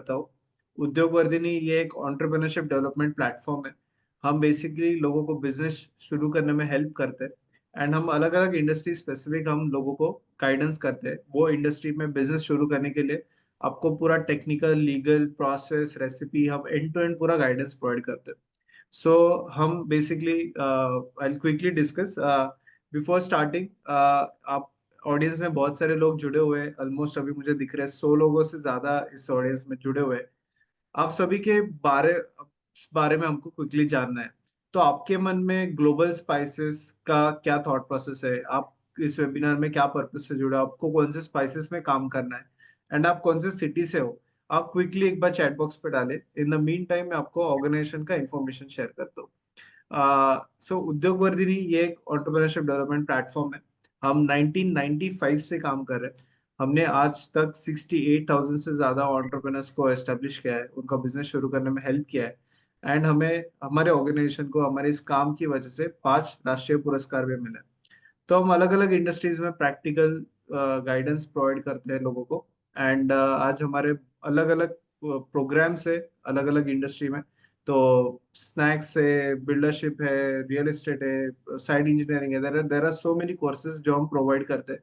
बताओ। उद्योग वर्धिनी ये एक एंटरप्रेन्योरशिप डेवलपमेंट प्लेटफॉर्म है। हम बेसिकली लोगों को बिजनेस शुरू करने में हेल्प करते हैं एंड हम अलग अलग इंडस्ट्री स्पेसिफिक हम लोगों को गाइडेंस करते हैं वो इंडस्ट्री में बिजनेस शुरू करने के लिए। आपको पूरा टेक्निकल लीगल प्रोसेस रेसिपी हम एंड टू एंड पूरा गाइडेंस प्रोवाइड करते हैं। सो हम basically I quickly discuss before starting. आप ऑडियंस में बहुत सारे लोग जुड़े हुए हैं, ऑलमोस्ट अभी मुझे दिख रहे हैं 100 लोगों से ज्यादा इस ऑडियंस में जुड़े हुए हैं। आप सभी के बारे में हमको क्विकली जानना है। तो आपके मन में ग्लोबल स्पाइसेस का क्या थॉट प्रोसेस है? आप इस वेबिनार में क्या पर्पस से जुड़े हो? आपको कौन से स्पाइसेस में काम करना है एंड आप कौन से सिटी से हो? आप क्विकली एक बार चैट बॉक्स पे डालें। इन द मीन टाइम मैं आपको ऑर्गेनाइजेशन का इंफॉर्मेशन शेयर करता हूँ। सो उद्योग वर्धिनी ये एक एंटरप्रेन्योरशिप डेवलपमेंट प्लेटफॉर्म है। हम 1995 से काम कर रहे हैं। हमने आज तक 68,000 से ज्यादा एंटरप्रेन्योर्स को एस्टेब्लिश किया है, उनका बिजनेस शुरू करने में हेल्प किया है। एंड हमें हमारे ऑर्गेनाइजेशन को हमारे इस काम की वजह से 5 राष्ट्रीय पुरस्कार भी मिले। तो हम अलग अलग इंडस्ट्रीज में प्रैक्टिकल गाइडेंस प्रोवाइड करते हैं लोगों को। एंड आज हमारे अलग अलग प्रोग्राम्स है अलग अलग इंडस्ट्री में। तो स्नैक्स है, बिल्डरशिप है, रियल एस्टेट है, साइड इंजीनियरिंग है, there are so many courses जो हम प्रोवाइड करते हैं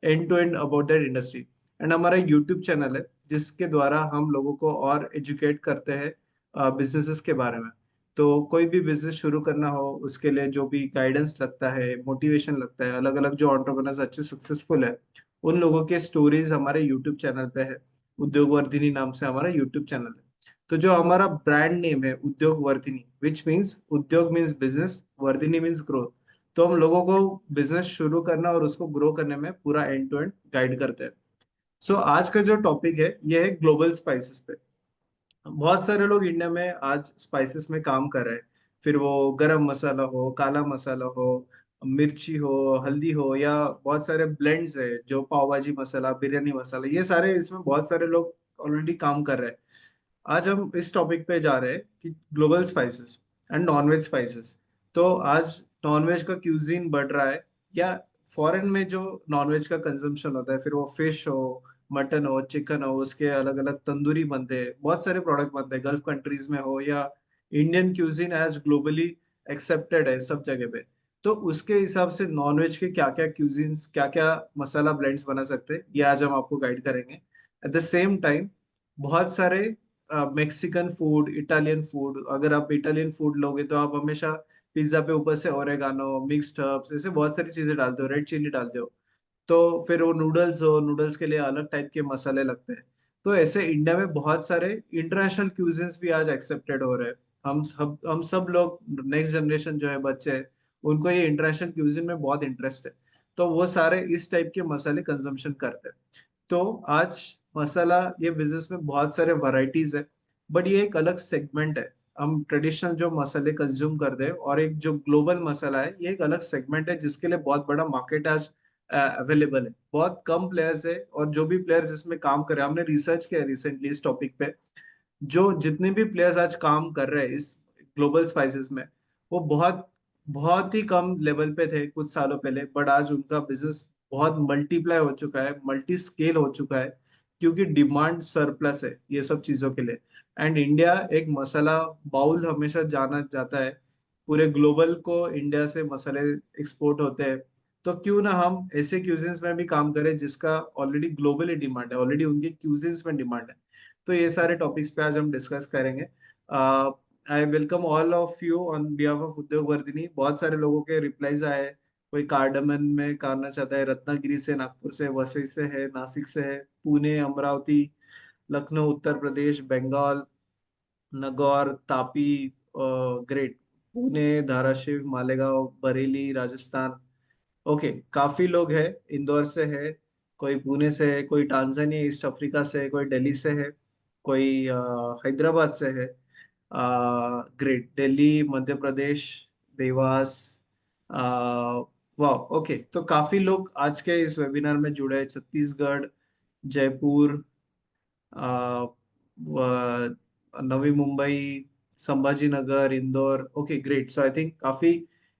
end to end about that industry. And हमारा यूट्यूब चैनल है जिसके द्वारा हम लोगों को और एजुकेट करते हैं बिजनेसेस के बारे में। तो कोई भी बिजनेस शुरू करना हो उसके लिए जो भी गाइडेंस लगता है, मोटिवेशन लगता है, अलग अलग जो एंटरप्रेन्योर्स अच्छे सक्सेसफुल है उन लोगों के स्टोरीज हमारे यूट्यूब चैनल पे है। उद्योग वर्धिनी नाम से हमारा यूट्यूब चैनल है। तो जो हमारा ब्रांड नेम है उद्योग वर्धिनी, विच मीन्स उद्योग means business, Vardhini means growth. तो हम लोगों को बिजनेस शुरू करना और उसको ग्रो करने में पूरा एंड टू एंड गाइड करते हैं। सो आज का जो टॉपिक है ये है ग्लोबल स्पाइसेस पे। बहुत सारे लोग इंडिया में आज स्पाइसेस में काम कर रहे हैं। फिर वो गरम मसाला हो, काला मसाला हो, मिर्ची हो, हल्दी हो, या बहुत सारे ब्लेंड्स है जो पाव भाजी मसाला, बिरयानी मसाला, ये सारे इसमें बहुत सारे लोग ऑलरेडी काम कर रहे हैं। आज हम इस टॉपिक पे जा रहे हैं कि global spices and nonveg spices. तो आज नॉनवेज का क्यूजीन बढ़ रहा है, या फॉरेन में जो नॉनवेज का कंजम्पशन होता है, फिर वो फिश हो, मटन हो, चिकन हो, उसके अलग अलग तंदूरी बनते हैं, बहुत सारे प्रोडक्ट बनते हैं गल्फ कंट्रीज में हो, या Indian cuisine as globally accepted है सब जगह पे। तो उसके हिसाब से नॉनवेज के क्या क्या क्यूजीन्स, क्या क्या मसाला ब्लेंड्स बना सकते हैं, ये आज हम आपको गाइड करेंगे। एट द सेम टाइम बहुत सारे मेक्सिकन फूड, इटालियन फूड, अगर आप इटालियन फूड लोगे तो आप हमेशा पिज्जा पे ऊपर से ओरेगानो, मिक्स्ड हर्ब्स, ऐसे बहुत सारी चीजें डालते हो, रेड चिली डालते हो। तो फिर वो नूडल्स हो, नूडल्स के लिए अलग टाइप के मसाले लगते हैं। तो ऐसे इंडिया में बहुत सारे इंटरनेशनल क्यूजिन्स भी आज एक्सेप्टेड हो रहे हैं। हम सब लोग, नेक्स्ट जनरेशन जो है बच्चे हैं, उनको ये इंटरनेशनल क्यूजिन में बहुत इंटरेस्ट है। तो वो सारे इस टाइप के मसाले कंजम्पशन करते हैं। तो आज मसाला ये बिजनेस में बहुत सारे वैरायटीज है, बट ये एक अलग सेगमेंट है। हम ट्रेडिशनल जो मसाले कंज्यूम करते हैं और एक जो ग्लोबल मसाला है, ये एक अलग सेगमेंट है जिसके लिए बहुत बड़ा मार्केट आज अवेलेबल है। बहुत कम प्लेयर्स है और जो भी प्लेयर्स इसमें काम कर रहे हैं, हमने रिसर्च किया रिसेंटली इस टॉपिक पे, जो जितने भी प्लेयर्स आज काम कर रहे हैं इस ग्लोबल स्पाइसेस में, वो बहुत बहुत ही कम लेवल पे थे कुछ सालों पहले, बट आज उनका बिजनेस बहुत मल्टीप्लाई हो चुका है, मल्टी स्केल हो चुका है, क्योंकि डिमांड सरप्लस है ये सब चीजों के लिए। एंड इंडिया एक मसाला बाउल हमेशा जाना जाता है। पूरे ग्लोबल को इंडिया से मसाले एक्सपोर्ट होते हैं। तो क्यों ना हम ऐसे क्यूजिन्स में भी काम करें जिसका ऑलरेडी ग्लोबली डिमांड है, ऑलरेडी उनके क्यूजिन्स में डिमांड है। तो ये सारे टॉपिक्स पे आज हम डिस्कस करेंगे। I welcome all of you on behalf of उद्योग वर्धिनी। बहुत सारे लोगों के रिप्लाईज आए। कोई कार्डमन में करना चाहता है, रत्नागिरी से, नागपुर से, वसई से है, नासिक से है, पुणे, अमरावती, लखनऊ उत्तर प्रदेश, बंगाल, नगौर, तापी, ग्रेट, पुणे, धाराशिव, मालेगांव, बरेली, राजस्थान। ओके, काफी लोग हैं। इंदौर से है, कोई पुणे से है, कोई टांजानिया ईस्ट अफ्रीका से है, कोई दिल्ली से है, कोई हैदराबाद से है। ग्रेट, दिल्ली, मध्य प्रदेश, देवास। वाह, ओके, तो काफी लोग आज के इस वेबिनार में जुड़े हैं। छत्तीसगढ़, जयपुर, अ, Navi Mumbai, Sambhajinagar, Indore. Okay great, so I think काफी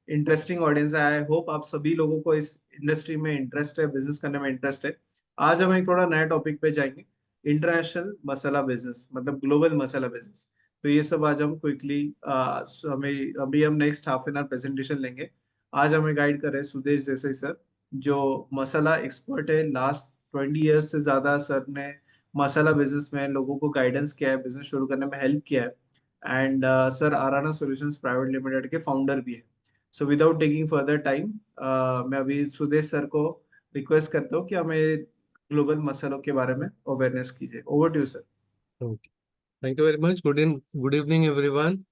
इंटरेस्टिंग ऑडियंस है। आई होप आप सभी लोगों को इस इंडस्ट्री में इंटरेस्ट है, बिजनेस करने में इंटरेस्ट है। आज हम एक थोड़ा नया टॉपिक पे जाएंगे। इंटरनेशनल मसाला बिजनेस, मतलब ग्लोबल मसाला बिजनेस। तो ये सब आज हम क्विकली हमें अभी हम next half an hour presentation लेंगे। आज हमें गाइड कर रहे हैं सुदेश देसाई सर, जो मसाला एक्सपर्ट है। लास्ट 20 ईयर्स से ज्यादा सर ने मसाला बिजनेस में लोगों को गाइडेंस किया है, बिजनेस शुरू करने में हेल्प किया है। And sir Aarana solutions private limited के फाउंडर भी है। So without taking further time, मैं अभी सुदेश सर को रिक्वेस्ट करता हूँ कि हमें ग्लोबल मसलों के बारे में अवेयरनेस कीजिए। Over to you sir. Thank you very much. Good evening everyone.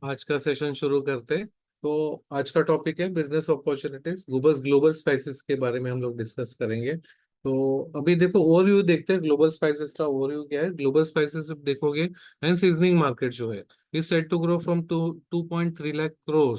आज का सेशन शुरू करते हैं। तो आज का टॉपिक है business opportunities. Global global spices के बारे में हम लोग डिस्कस करेंगे। तो अभी देखो ओवरव्यू देखते हैं, ग्लोबल स्पाइसेस का ओवरव्यू क्या है। ग्लोबल स्पाइसेस देखोगे एंड सीजनिंग मार्केट जो है is set to grow from 2.3 lakh crore.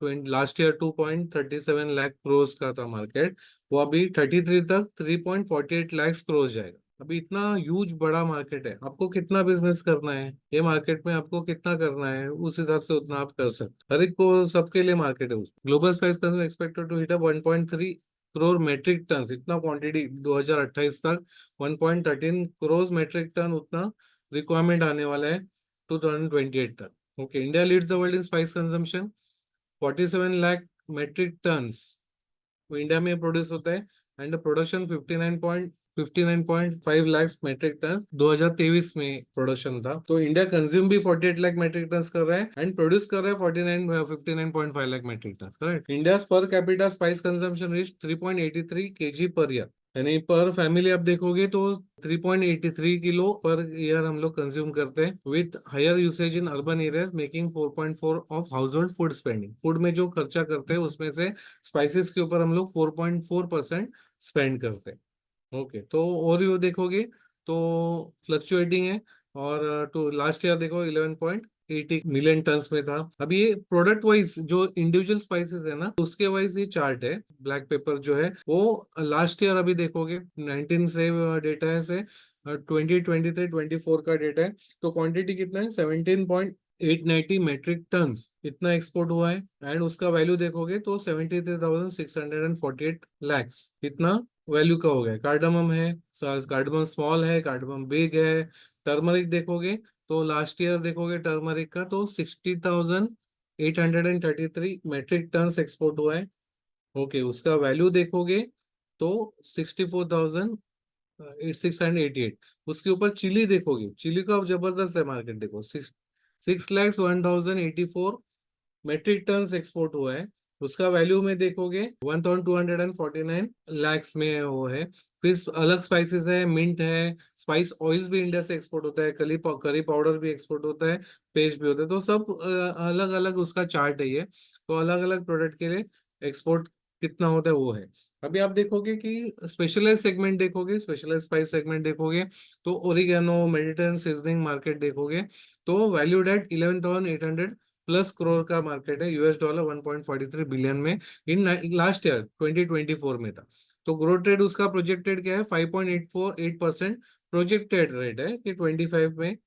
तो लास्ट ईयर 2.37 लाख करोड़ का था मार्केट। वो अभी 33 तक 3.48 लाख करोड़ जाएगा। अभी इतना ह्यूज बड़ा मार्केट है। आपको कितना बिजनेस करना है, ये मार्केट में आपको कितना करना है, उस हिसाब से उतना आप कर सकते। हर एक को सबके लिए मार्केट है। Global spice consume expected to hit up 1.3 crore metric ton. इतना क्वांटिटी 2028 तक 1.13 करोड़ मेट्रिक टन उतना रिक्वायरमेंट आने वाला है 2028 तक। Okay, India leads the world in spice consumption 47 lakh metric ton वो इंडिया में प्रोड्यूस होता है। And production 59.5 lakh metric ton 2023 में प्रोडक्शन था। तो इंडिया कंज्यूम भी 48 लाख मेट्रिक टन कर रहा है एंड प्रोड्यूस कर रहा है 59.5 lakh metric ton. Correct. India per capita spice consumption reach 3.83 kg per year. यानी पर फैमिली आप देखोगे तो 3.83 किलो पर ईयर हम लोग कंज्यूम करते हैं। With higher usage in urban areas making 4.4 of household food spending. Food में जो खर्चा करते हैं उसमें से स्पाइसेस के ऊपर हम लोग 4.4% स्पेंड करते हैं। ओके, तो और ये देखोगे तो फ्लक्चुएटिंग है। और तो लास्ट ईयर देखो 11.80 मिलियन टन्स में था। अभी ये प्रोडक्ट वाइज जो इंडिविजुअल स्पाइसेस है ना, उसके वाइज ये चार्ट है। ब्लैक पेपर जो है वो लास्ट ईयर अभी देखोगे 19 से डेटा है से 2023-24 का डेटा है। तो क्वांटिटी कितना है 17.890 मेट्रिक टन इतना एक्सपोर्ट हुआ है। एंड उसका वैल्यू देखोगे तो 73,648 लैक्स इतना वैल्यू का हो गया। कार्डमम है, कार्डमम स्मॉल है, कार्डमम बिग है। टर्मरिक देखोगे तो लास्ट ईयर देखोगे टर्मरिक का तो 60,833 मेट्रिक टन एक्सपोर्ट हुआ है। ओके, उसका वैल्यू देखोगे तो 64,688। उसके ऊपर चिली देखोगे, चिली का जबरदस्त है मार्केट। देखो 6,01,084 मेट्रिक टन एक्सपोर्ट हुआ है। उसका वैल्यू में देखोगे 1,249 लैक्स में वो है। फिर अलग स्पाइसेस है, मिंट है, स्पाइस ऑयल्स भी इंडिया से एक्सपोर्ट होता है, करी पाउडर भी एक्सपोर्ट होता है, पेस्ट भी होता है। तो सब अलग अलग उसका चार्ट है ये। तो अलग अलग प्रोडक्ट के लिए एक्सपोर्ट कितना होता है वो है। अभी आप देखोगे कि स्पेशलाइज सेगमेंट देखोगे, स्पेशलाइज स्पाइस सेगमेंट देखोगे तो ओरिगेनो मेडिटेरियन सीजनिंग मार्केट देखोगे तो वैल्यूड एट 11,800 प्लस करोड़ का मार्केट है। $1 1.43 बिलियन में इन लास्ट ईयर 2024 में था। तो ग्रोथ रेट उसका प्रोजेक्टेड क्या है 5.848%। प्रोजेक्टेड रेट है कि 25 में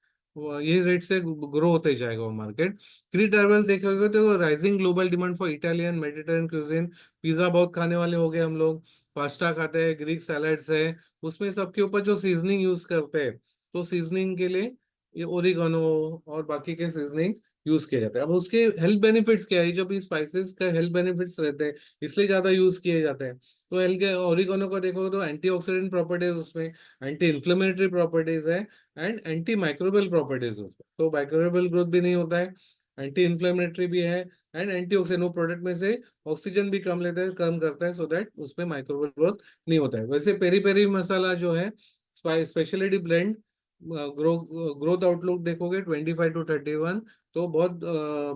ये रेट से ग्रो होते जाएगा वो मार्केट। क्री ट्रैवल देखोगे तो rising global demand for Italian Mediterranean cuisine. Pizza बहुत खाने वाले हो गए हम लोग, पास्ता खाते हैं, ग्रीक सैलड्स है, उसमें सबके ऊपर जो सीजनिंग यूज करते हैं तो सीजनिंग के लिए ये ओरिगानो और बाकी के सीजनिंग यूज किए जाते हैं। अब उसके हेल्थ बेनिफिट्स क्या है, जब स्पाइसेस का हेल्थ बेनिफिट्स रहते हैं इसलिए ज्यादा यूज किए जाते हैं। तो हेल्थ के ओरिगानो को देखोगे तो एंटीऑक्सीडेंट प्रॉपर्टीज उसमें, एंटी इन्फ्लेमेटरी प्रॉपर्टीज है एंड एंटी माइक्रोबियल प्रॉपर्टीज उसमें। तो माइक्रोबियल ग्रोथ भी नहीं होता है, एंटी इन्फ्लेमेटरी भी है एंड एंटीऑक्सीडेंट। वो प्रोडक्ट में से ऑक्सीजन भी कम लेते हैं, कम करता है, सो दैट उसमें माइक्रोबियल ग्रोथ नहीं होता है। वैसे पेरी पेरी मसाला जो है स्पेशलिटी ब्लेंड ग्रोथ आउटलुक देखोगे 25 to 31। तो बहुत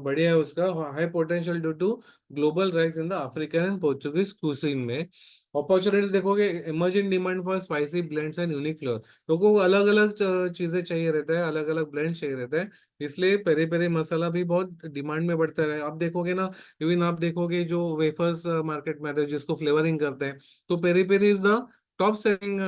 बढ़िया है उसका। High potential due to global rise in the African and Portuguese cuisine में। अपॉर्चुनिटी देखोगे emerging demand for spicy blends and unique flavour. लोगों को अलग अलग चीजें चाहिए रहता है, अलग अलग ब्लेंड चाहिए रहता है, इसलिए पेरी पेरी मसाला भी बहुत डिमांड में बढ़ता है। आप देखोगे ना, इवन आप देखोगे जो वेफर्स मार्केट में आते हैं जिसको फ्लेवरिंग करते हैं, तो peri peri is the top selling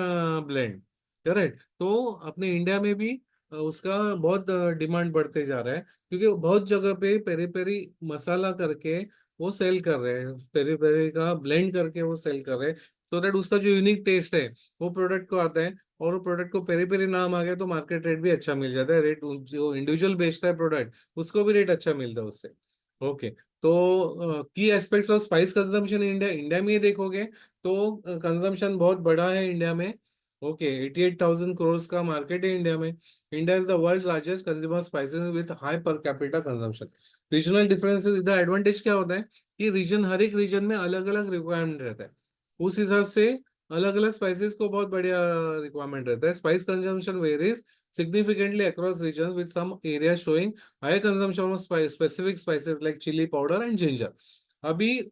blend. Correct. तो अपने इंडिया में भी उसका बहुत डिमांड बढ़ते जा रहा है, क्योंकि बहुत जगह पे पेरी पेरी मसाला करके वो सेल कर रहे हैं, पेरी पेरी का ब्लेंड करके वो सेल कर रहे हैं। सो दैट उसका जो यूनिक टेस्ट है वो प्रोडक्ट को आता है, और वो प्रोडक्ट को पेरी पेरी नाम आ गया तो मार्केट रेट भी अच्छा मिल जाता है, रेट जो इंडिविजुअल बेचता है प्रोडक्ट उसको भी रेट अच्छा मिलता है उससे। ओके, तो की aspects of spice consumption India, India में ये देखोगे तो कंजम्पशन बहुत बड़ा है इंडिया में। ओके, 88,000 करोड़ का मार्केट है इंडिया में। India is the world largest consumer spices with high per capita consumption. Regional differences, इधर एडवांटेज क्या होता है कि रीजन, हर एक रीजन में अलग अलग रिक्वायरमेंट रहता है, उस हिसाब से अलग अलग स्पाइसेस को बहुत बढ़िया रिक्वायरमेंट रहता है। Spice consumption varies significantly across regions with some areas showing higher consumption of specific spices like chili powder and ginger. अभी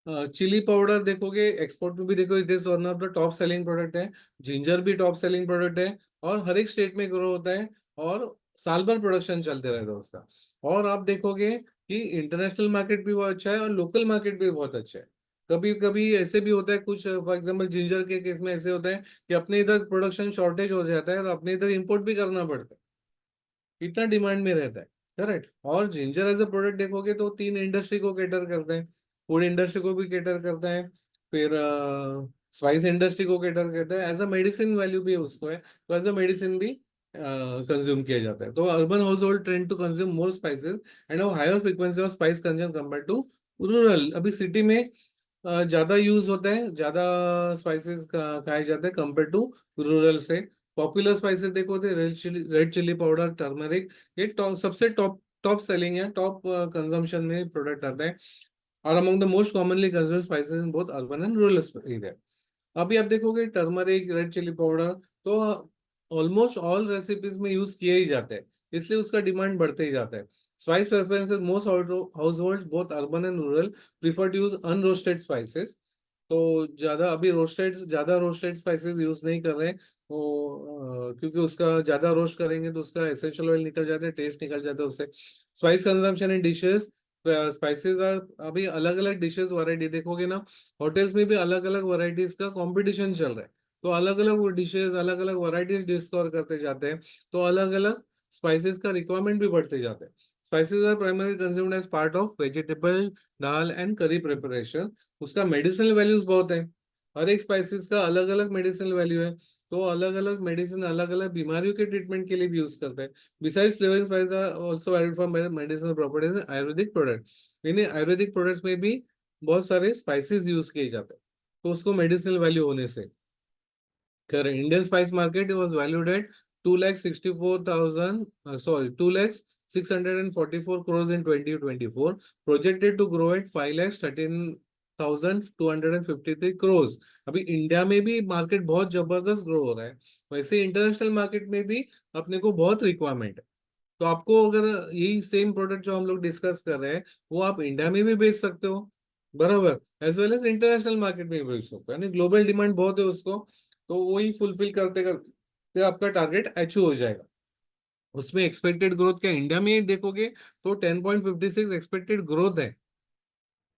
चिली पाउडर देखोगे एक्सपोर्ट में भी देखो, it is one of the top selling product है। Ginger भी top selling product है, और हर एक स्टेट में ग्रो होता है, और साल भर प्रोडक्शन चलते रहता है उसका। और आप देखोगे कि इंटरनेशनल मार्केट भी बहुत अच्छा है और लोकल मार्केट भी बहुत अच्छा है। कभी कभी ऐसे भी होता है कुछ, फॉर एग्जांपल जिंजर के केस में ऐसे होता है कि अपने इधर प्रोडक्शन शॉर्टेज हो जाता है तो अपने इधर इंपोर्ट भी करना पड़ता है, इतना डिमांड में रहता है। करेक्ट। और जिंजर एज अ प्रोडक्ट देखोगे तो तीन इंडस्ट्री को कैटर करते हैं, फूड इंडस्ट्री को भी कैटर करता है, फिर स्पाइस इंडस्ट्री को कैटर करता है, एज अ मेडिसिन वैल्यू भी उसको है, तो एज अ मेडिसिन भी कंज्यूम किया जाता है। तो urban household trend to consume more spices and higher frequency of spice consume compare to rural. अभी सिटी में ज्यादा यूज होता है, ज्यादा स्पाइसेस खाए जाते हैं कंपेयर टू रूरल से। पॉपुलर स्पाइसेस देखो तो रेड चिली पाउडर, टर्मरिक, ये सबसे टॉप टॉप सेलिंग है, टॉप कंजम्पशन में प्रोडक्ट आता है, और among the most commonly consumed spices in both urban and rural area. अभी आप देखोगे टर्मरिक, रेड चिली पाउडर तो ऑलमोस्ट ऑल रेसिपीज में यूज किए ही जाते हैं, इसलिए उसका डिमांड बढ़ते ही जाता है। Spice preferences, most household both urban and rural prefer to use unroasted spices. तो ज्यादा अभी रोस्टेड स्पाइसेस यूज नहीं कर रहे हैं वो, क्योंकि उसका ज्यादा रोस्ट करेंगे तो उसका एसेंशियल ऑयल निकल जाता है, टेस्ट निकल जाता है उससे। Spice consumption in dishes, spices अभी अलग अलग डिशेस वैरायटी देखोगे ना, होटल्स में भी अलग अलग वैरायटीज का कंपटीशन चल रहा है, तो अलग अलग डिशेस, अलग अलग वैरायटीज डिस्कवर करते जाते हैं, तो अलग अलग स्पाइसेस का रिक्वायरमेंट भी बढ़ते जाते हैं। Spices are primary consumed as part of vegetable, dal and curry preparation. उसका मेडिसिनल वैल्यूज बहुत है, हर एक स्पाइसेस का अलग अलग मेडिसिनल वैल्यू है, तो अलग अलग मेडिसिन अलग अलग बीमारियों के ट्रीटमेंट के लिए भी यूज करते हैं। Besides flavouring spices are also valued for medicinal properties, Ayurvedic product. यानी आयुर्वेदिक प्रोडक्ट्स में भी बहुत सारे स्पाइसेस यूज किए जाते हैं, तो उसको मेडिसिनल वैल्यू होने से। Correct. Indian spice market was valued at 2,64,000, sorry, 2,644 crores in 2024, projected to grow at 5,13,253 crores. अभी इंडिया में भी मार्केट बहुत जबरदस्त ग्रो हो रहा है, वैसे इंटरनेशनल मार्केट में भी अपने को बहुत रिक्वायरमेंट है। तो आपको अगर यही सेम प्रोडक्ट जो हम लोग डिस्कस कर रहे हैं वो आप इंडिया में भी बेच सकते हो, बराबर, as well as international market में भी बेच सकते हो, यानी ग्लोबल डिमांड बहुत है उसको, तो वही फुलफिल करते करते आपका टारगेट अचीव हो जाएगा। उसमें एक्सपेक्टेड ग्रोथ क्या, इंडिया में देखोगे तो 10.56 एक्सपेक्टेड ग्रोथ है।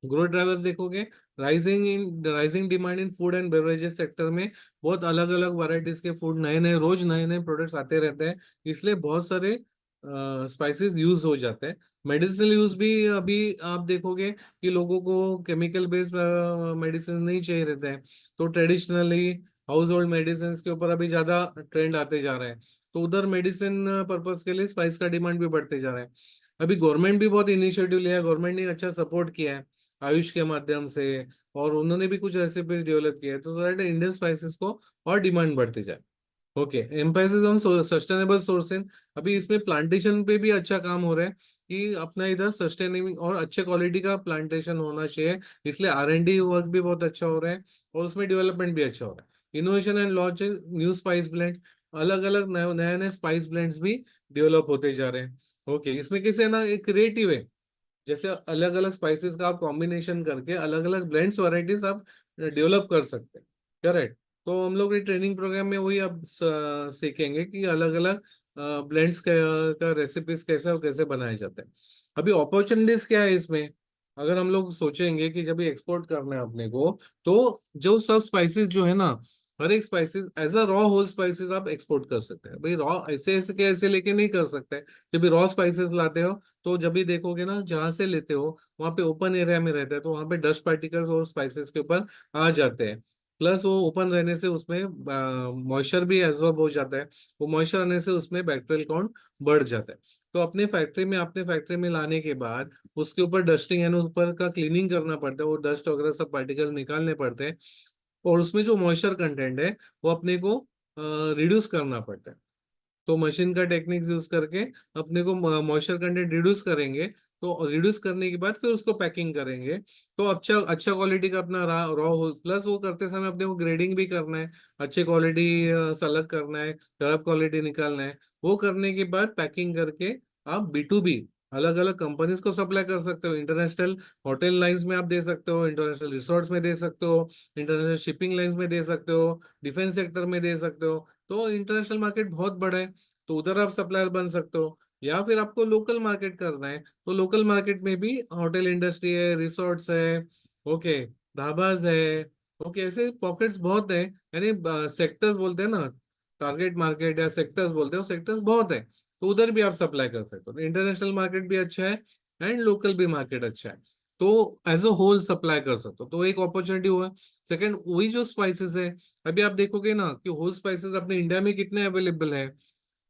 ग्रोथ ड्राइवर्स देखोगे, rising demand in food and beverages sector में, बहुत अलग अलग वैरायटीज के फूड, नए नए रोज नए नए प्रोडक्ट्स आते रहते हैं, इसलिए बहुत सारे स्पाइसेस यूज हो जाते हैं। मेडिसिनल यूज भी अभी आप देखोगे कि लोगों को केमिकल बेस्ड मेडिसिन नहीं चाहिए रहते हैं, तो ट्रेडिशनली हाउस होल्ड मेडिसिन के ऊपर अभी ज्यादा ट्रेंड आते जा रहे हैं, तो उधर मेडिसिन पर्पज के लिए स्पाइस का डिमांड भी बढ़ते जा रहा है। अभी गवर्नमेंट भी बहुत इनिशिएटिव लिया है, गवर्नमेंट ने अच्छा सपोर्ट किया है आयुष के माध्यम से, और उन्होंने भी कुछ रेसिपीज डेवलप किया है, तो दैट इंडियन स्पाइसेस को और डिमांड बढ़ती जाए। Okay, emphasis on sustainable sourcing, अभी इसमें प्लांटेशन पे भी अच्छा काम हो रहा है कि अपना इधर सस्टेनेबल और अच्छे क्वालिटी का प्लांटेशन होना चाहिए, इसलिए R&D वर्क भी बहुत अच्छा हो रहा है, और उसमें डेवलपमेंट भी अच्छा हो रहा है। Innovation and launch new spice blend, अलग अलग नए नए स्पाइस ब्लेंड्स भी डेवलप होते जा रहे हैं। ओके, इसमें कैसे है ना, एक क्रिएटिव है, जैसे अलग अलग स्पाइसेस का आप कॉम्बिनेशन करके अलग अलग ब्लेंड्स वैरायटीज आप डेवलप कर सकते हैं। करेक्ट। तो हम लोग ये ट्रेनिंग प्रोग्राम में वही अब सीखेंगे कि अलग अलग ब्लेंड्स का रेसिपीज कैसे और कैसे बनाए जाते हैं। अभी अपॉर्चुनिटीज क्या है इसमें, अगर हम लोग सोचेंगे कि जब एक्सपोर्ट करना है अपने को, तो जो सब स्पाइसेस जो है ना, हर एक spices as a raw whole spices आप एक्सपोर्ट कर सकते हैं भाई। रॉ ऐसे ऐसे के ऐसे लेके नहीं कर सकते। जब भी रॉ स्पाइसेस लाते हो तो जब भी देखोगे ना, जहां से लेते हो वहां पे ओपन एरिया में रहता है, तो वहां पे डस्ट पार्टिकल्स और स्पाइसेस के ऊपर आ जाते हैं। प्लस वो ओपन रहने से उसमें मॉइस्चर भी एब्जॉर्ब हो जाता है। वो मॉइस्चर आने से उसमें बैक्टीरियल काउंट बढ़ जाता है। तो अपने फैक्ट्री में लाने के बाद उसके ऊपर डस्टिंग यानी ऊपर का क्लीनिंग करना पड़ता है, वो डस्ट वगैरह सब पार्टिकल निकालने पड़ते हैं। और उसमें जो मॉइस्चर कंटेंट है वो अपने को रिड्यूस करना पड़ता है। तो मशीन का टेक्निक्स यूज करके अपने को मॉइस्चर कंटेंट रिड्यूस करेंगे। तो रिड्यूस करने के बाद फिर उसको पैकिंग करेंगे। तो अच्छा अच्छा क्वालिटी का अपना रॉ हो, प्लस वो करते समय अपने को ग्रेडिंग भी करना है, अच्छे क्वालिटी सेलेक्ट करना है, खराब क्वालिटी निकालना है। वो करने के बाद पैकिंग करके आप B2B अलग अलग कंपनीज को सप्लाई कर सकते हो। इंटरनेशनल होटल लाइंस में आप दे सकते हो, इंटरनेशनल रिसोर्ट्स में दे सकते हो, इंटरनेशनल शिपिंग लाइंस में दे सकते हो, डिफेंस सेक्टर में दे सकते हो। तो इंटरनेशनल मार्केट बहुत बड़ा है, तो उधर आप सप्लायर बन सकते हो। या फिर आपको लोकल मार्केट करना है, तो लोकल मार्केट में भी होटल इंडस्ट्री है, रिसोर्ट्स है, ओके, ढाबाज है, ओके, ऐसे पॉकेट्स बहुत है। यानी सेक्टर्स बोलते हैं ना, टारगेट मार्केट या सेक्टर्स बोलते हैं, सेक्टर्स बहुत है। तो उधर भी आप सप्लाई कर सकते हो। इंटरनेशनल मार्केट भी अच्छा है एंड लोकल भी मार्केट अच्छा है। तो एज अ होल सप्लाई कर सकते हो, तो एक अपॉर्चुनिटी हुआ। सेकंड, वही जो स्पाइसेस है, अभी आप देखोगे ना कि होल स्पाइसेस अपने इंडिया में कितने अवेलेबल है।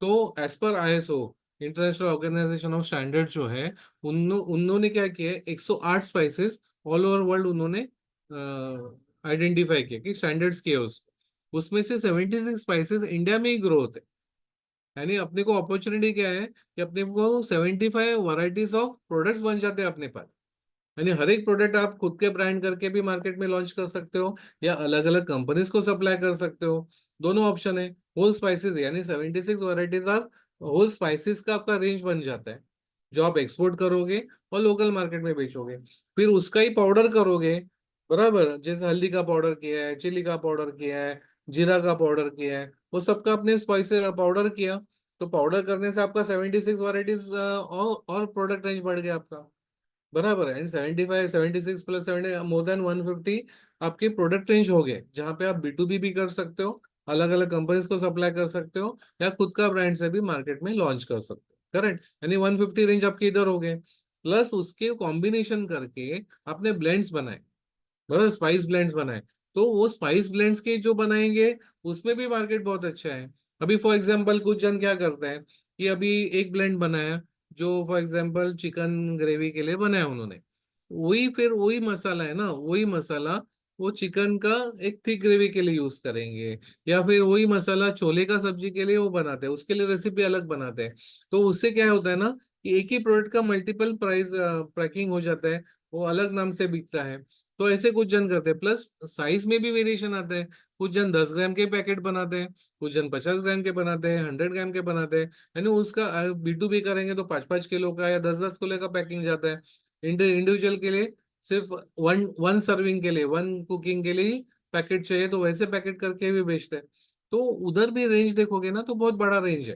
तो as per ISO, international organisation of standard जो है, उन्होंने क्या किया है, 108 स्पाइसेस ऑल ओवर वर्ल्ड उन्होंने आइडेंटिफाई किया कि स्टैंडर्ड्स किए उसमें से 76 स्पाइसेस इंडिया में ही ग्रो होते हैं। यानी अपने को अपॉर्चुनिटी क्या है कि अपने को 75 वैरायटीज ऑफ प्रोडक्ट्स बन जाते हैं अपने पास। यानी हर एक प्रोडक्ट आप खुद के ब्रांड करके भी मार्केट में लॉन्च कर सकते हो, या अलग अलग कंपनीज को सप्लाई कर सकते हो। दोनों ऑप्शन है। होल स्पाइसेस यानी 76 वैरायटीज आप होल स्पाइसेस का आपका रेंज बन जाता है, जो आप एक्सपोर्ट करोगे और लोकल मार्केट में बेचोगे। फिर उसका ही पाउडर करोगे, बराबर, जैसे हल्दी का पाउडर किया है, चिली का पाउडर किया है, जीरा का पाउडर किया है, वो सबका अपने स्पाइसेस पाउडर किया। तो पाउडर करने से आपका 76 वैरायटीज और प्रोडक्ट रेंज बढ़ गया आपका, बराबर है। 75 76 प्लस 70 मोर देन 150 आपके प्रोडक्ट रेंज हो गए, जहां पे आप B2B भी कर सकते हो, अलग अलग कंपनीज को सप्लाई कर सकते हो, या खुद का ब्रांड से भी मार्केट में लॉन्च कर सकते हो। करेक्ट, यानी 150 रेंज आपके इधर हो गए। प्लस उसके कॉम्बिनेशन करके आपने ब्लेंड्स बनाए, बराबर, स्पाइस ब्लेंड्स बनाए। तो वो स्पाइस ब्लेंड्स के जो बनाएंगे उसमें भी मार्केट बहुत अच्छा है। अभी फॉर एग्जांपल कुछ जन क्या करते हैं कि अभी एक ब्लेंड बनाया, जो फॉर एग्जांपल चिकन ग्रेवी के लिए बनाया उन्होंने, वही फिर वही मसाला है ना, वही मसाला वो चिकन का एक थिक ग्रेवी के लिए यूज करेंगे, या फिर वही मसाला छोले का सब्जी के लिए वो बनाते हैं, उसके लिए रेसिपी अलग बनाते हैं। तो उससे क्या होता है ना कि एक ही प्रोडक्ट का मल्टीपल प्राइस पैकिंग हो जाता है, वो अलग नाम से बिकता है। तो ऐसे कुछ जन करते हैं। प्लस साइज में भी वेरिएशन आता है, कुछ जन 10 ग्राम के पैकेट बनाते हैं, कुछ जन 50 ग्राम के बनाते हैं, 100 ग्राम के बनाते हैं। यानी उसका B2B करेंगे तो 5-5 किलो का या 10-10 किलो का पैकिंग जाता है। इंडिविजुअल के लिए सिर्फ वन वन सर्विंग के लिए, वन कुकिंग के लिए पैकेट चाहिए, तो वैसे पैकेट करके भी बेचते हैं। तो उधर भी रेंज देखोगे ना तो बहुत बड़ा रेंज है।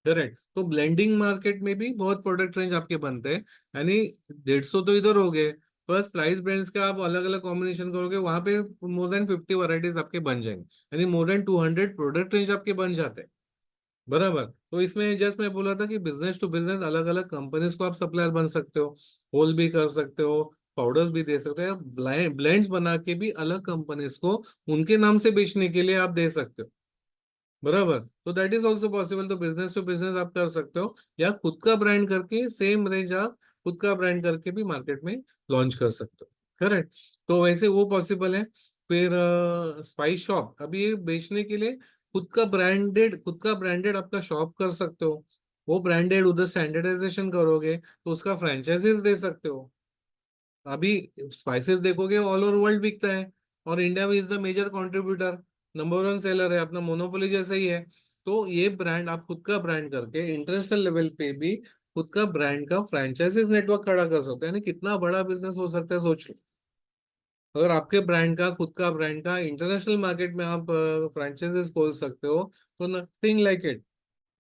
करेक्ट, तो ब्लेंडिंग मार्केट में भी बहुत प्रोडक्ट रेंज आपके बनते हैं। यानी 150 तो इधर हो गए, प्लस प्राइस ब्रांड्स का आप अलग अलग कॉम्बिनेशन करोगे, वहां पे मोर देन 50 वैरायटीज आपके बन जाएंगे। यानी मोर देन 200 प्रोडक्ट रेंज आपके बन जाते हैं, बराबर। तो इसमें जस्ट मैं बोला था कि बिजनेस टू बिजनेस अलग अलग कंपनीज को आप सप्लायर बन सकते हो, होल भी कर सकते हो, पाउडर्स भी दे सकते हो, ब्लेंड्स बना के भी अलग कंपनीज को उनके नाम से बेचने के लिए आप दे सकते हो, बराबर। तो दैट इज ऑल्सो पॉसिबल। तो बिजनेस टू बिजनेस आप कर सकते हो, या खुद का ब्रांड करके सेम रेंज आप खुद का ब्रांड करके भी मार्केट में लॉन्च कर सकते हो। करेक्ट, तो वैसे वो पॉसिबल है। फिर स्पाइस शॉप, अभी ये बेचने के लिए खुद का ब्रांडेड आपका शॉप कर सकते हो। वो ब्रांडेड उधर स्टैंडर्डाइजेशन करोगे तो उसका फ्रेंचाइजीज दे सकते हो। अभी स्पाइसेस देखोगे ऑल ओवर वर्ल्ड बिकता है, और इंडिया में is the major contributor, number 1 seller है, अपना मोनोपोली जैसा ही है। तो ये ब्रांड आप खुद का ब्रांड करके इंटरनेशनल लेवल पे भी खुद का ब्रांड का फ्रेंचाइजीज नेटवर्क खड़ा कर सकते हैं। यानी कितना बड़ा बिजनेस हो सकता है, सोच लो। अगर आपके ब्रांड का खुद का ब्रांड का इंटरनेशनल मार्केट में आप फ्रेंचाइजीज खोल सकते हो, तो नथिंग लाइक इट,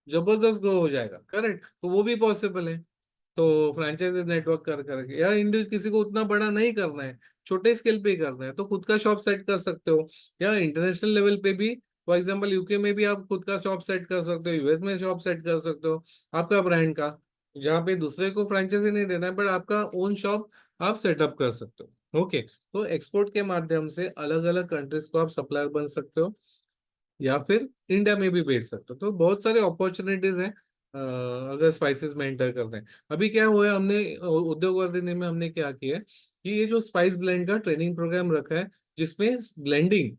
जबरदस्त ग्रो हो जाएगा। करेक्ट, तो वो भी पॉसिबल है। तो फ्रेंचाइजीज नेटवर्क कर करके, यार इंडिया किसी को उतना बड़ा नहीं करना है, छोटे स्केल पे ही करना है तो खुद का शॉप सेट कर सकते हो, या इंटरनेशनल लेवल पे भी, फॉर एग्जाम्पल यूके में भी आप खुद का शॉप सेट कर सकते हो, यूएस में शॉप सेट कर सकते हो आपका ब्रांड का, जहाँ पे दूसरे को फ्रेंचाइजी नहीं देना है, बट आपका ओन शॉप आप सेटअप कर सकते हो। ओके, तो एक्सपोर्ट के माध्यम से अलग अलग कंट्रीज को आप सप्लायर बन सकते हो, या फिर इंडिया में भी बेच सकते हो। तो बहुत सारे अपॉर्चुनिटीज हैं अगर स्पाइसेस में एंटर करते हैं। अभी क्या हुआ है, हमने उद्योग वर्धिनी में हमने क्या किया है कि ये जो स्पाइस ब्लेंड का ट्रेनिंग प्रोग्राम रखा है, जिसमें ब्लेंडिंग,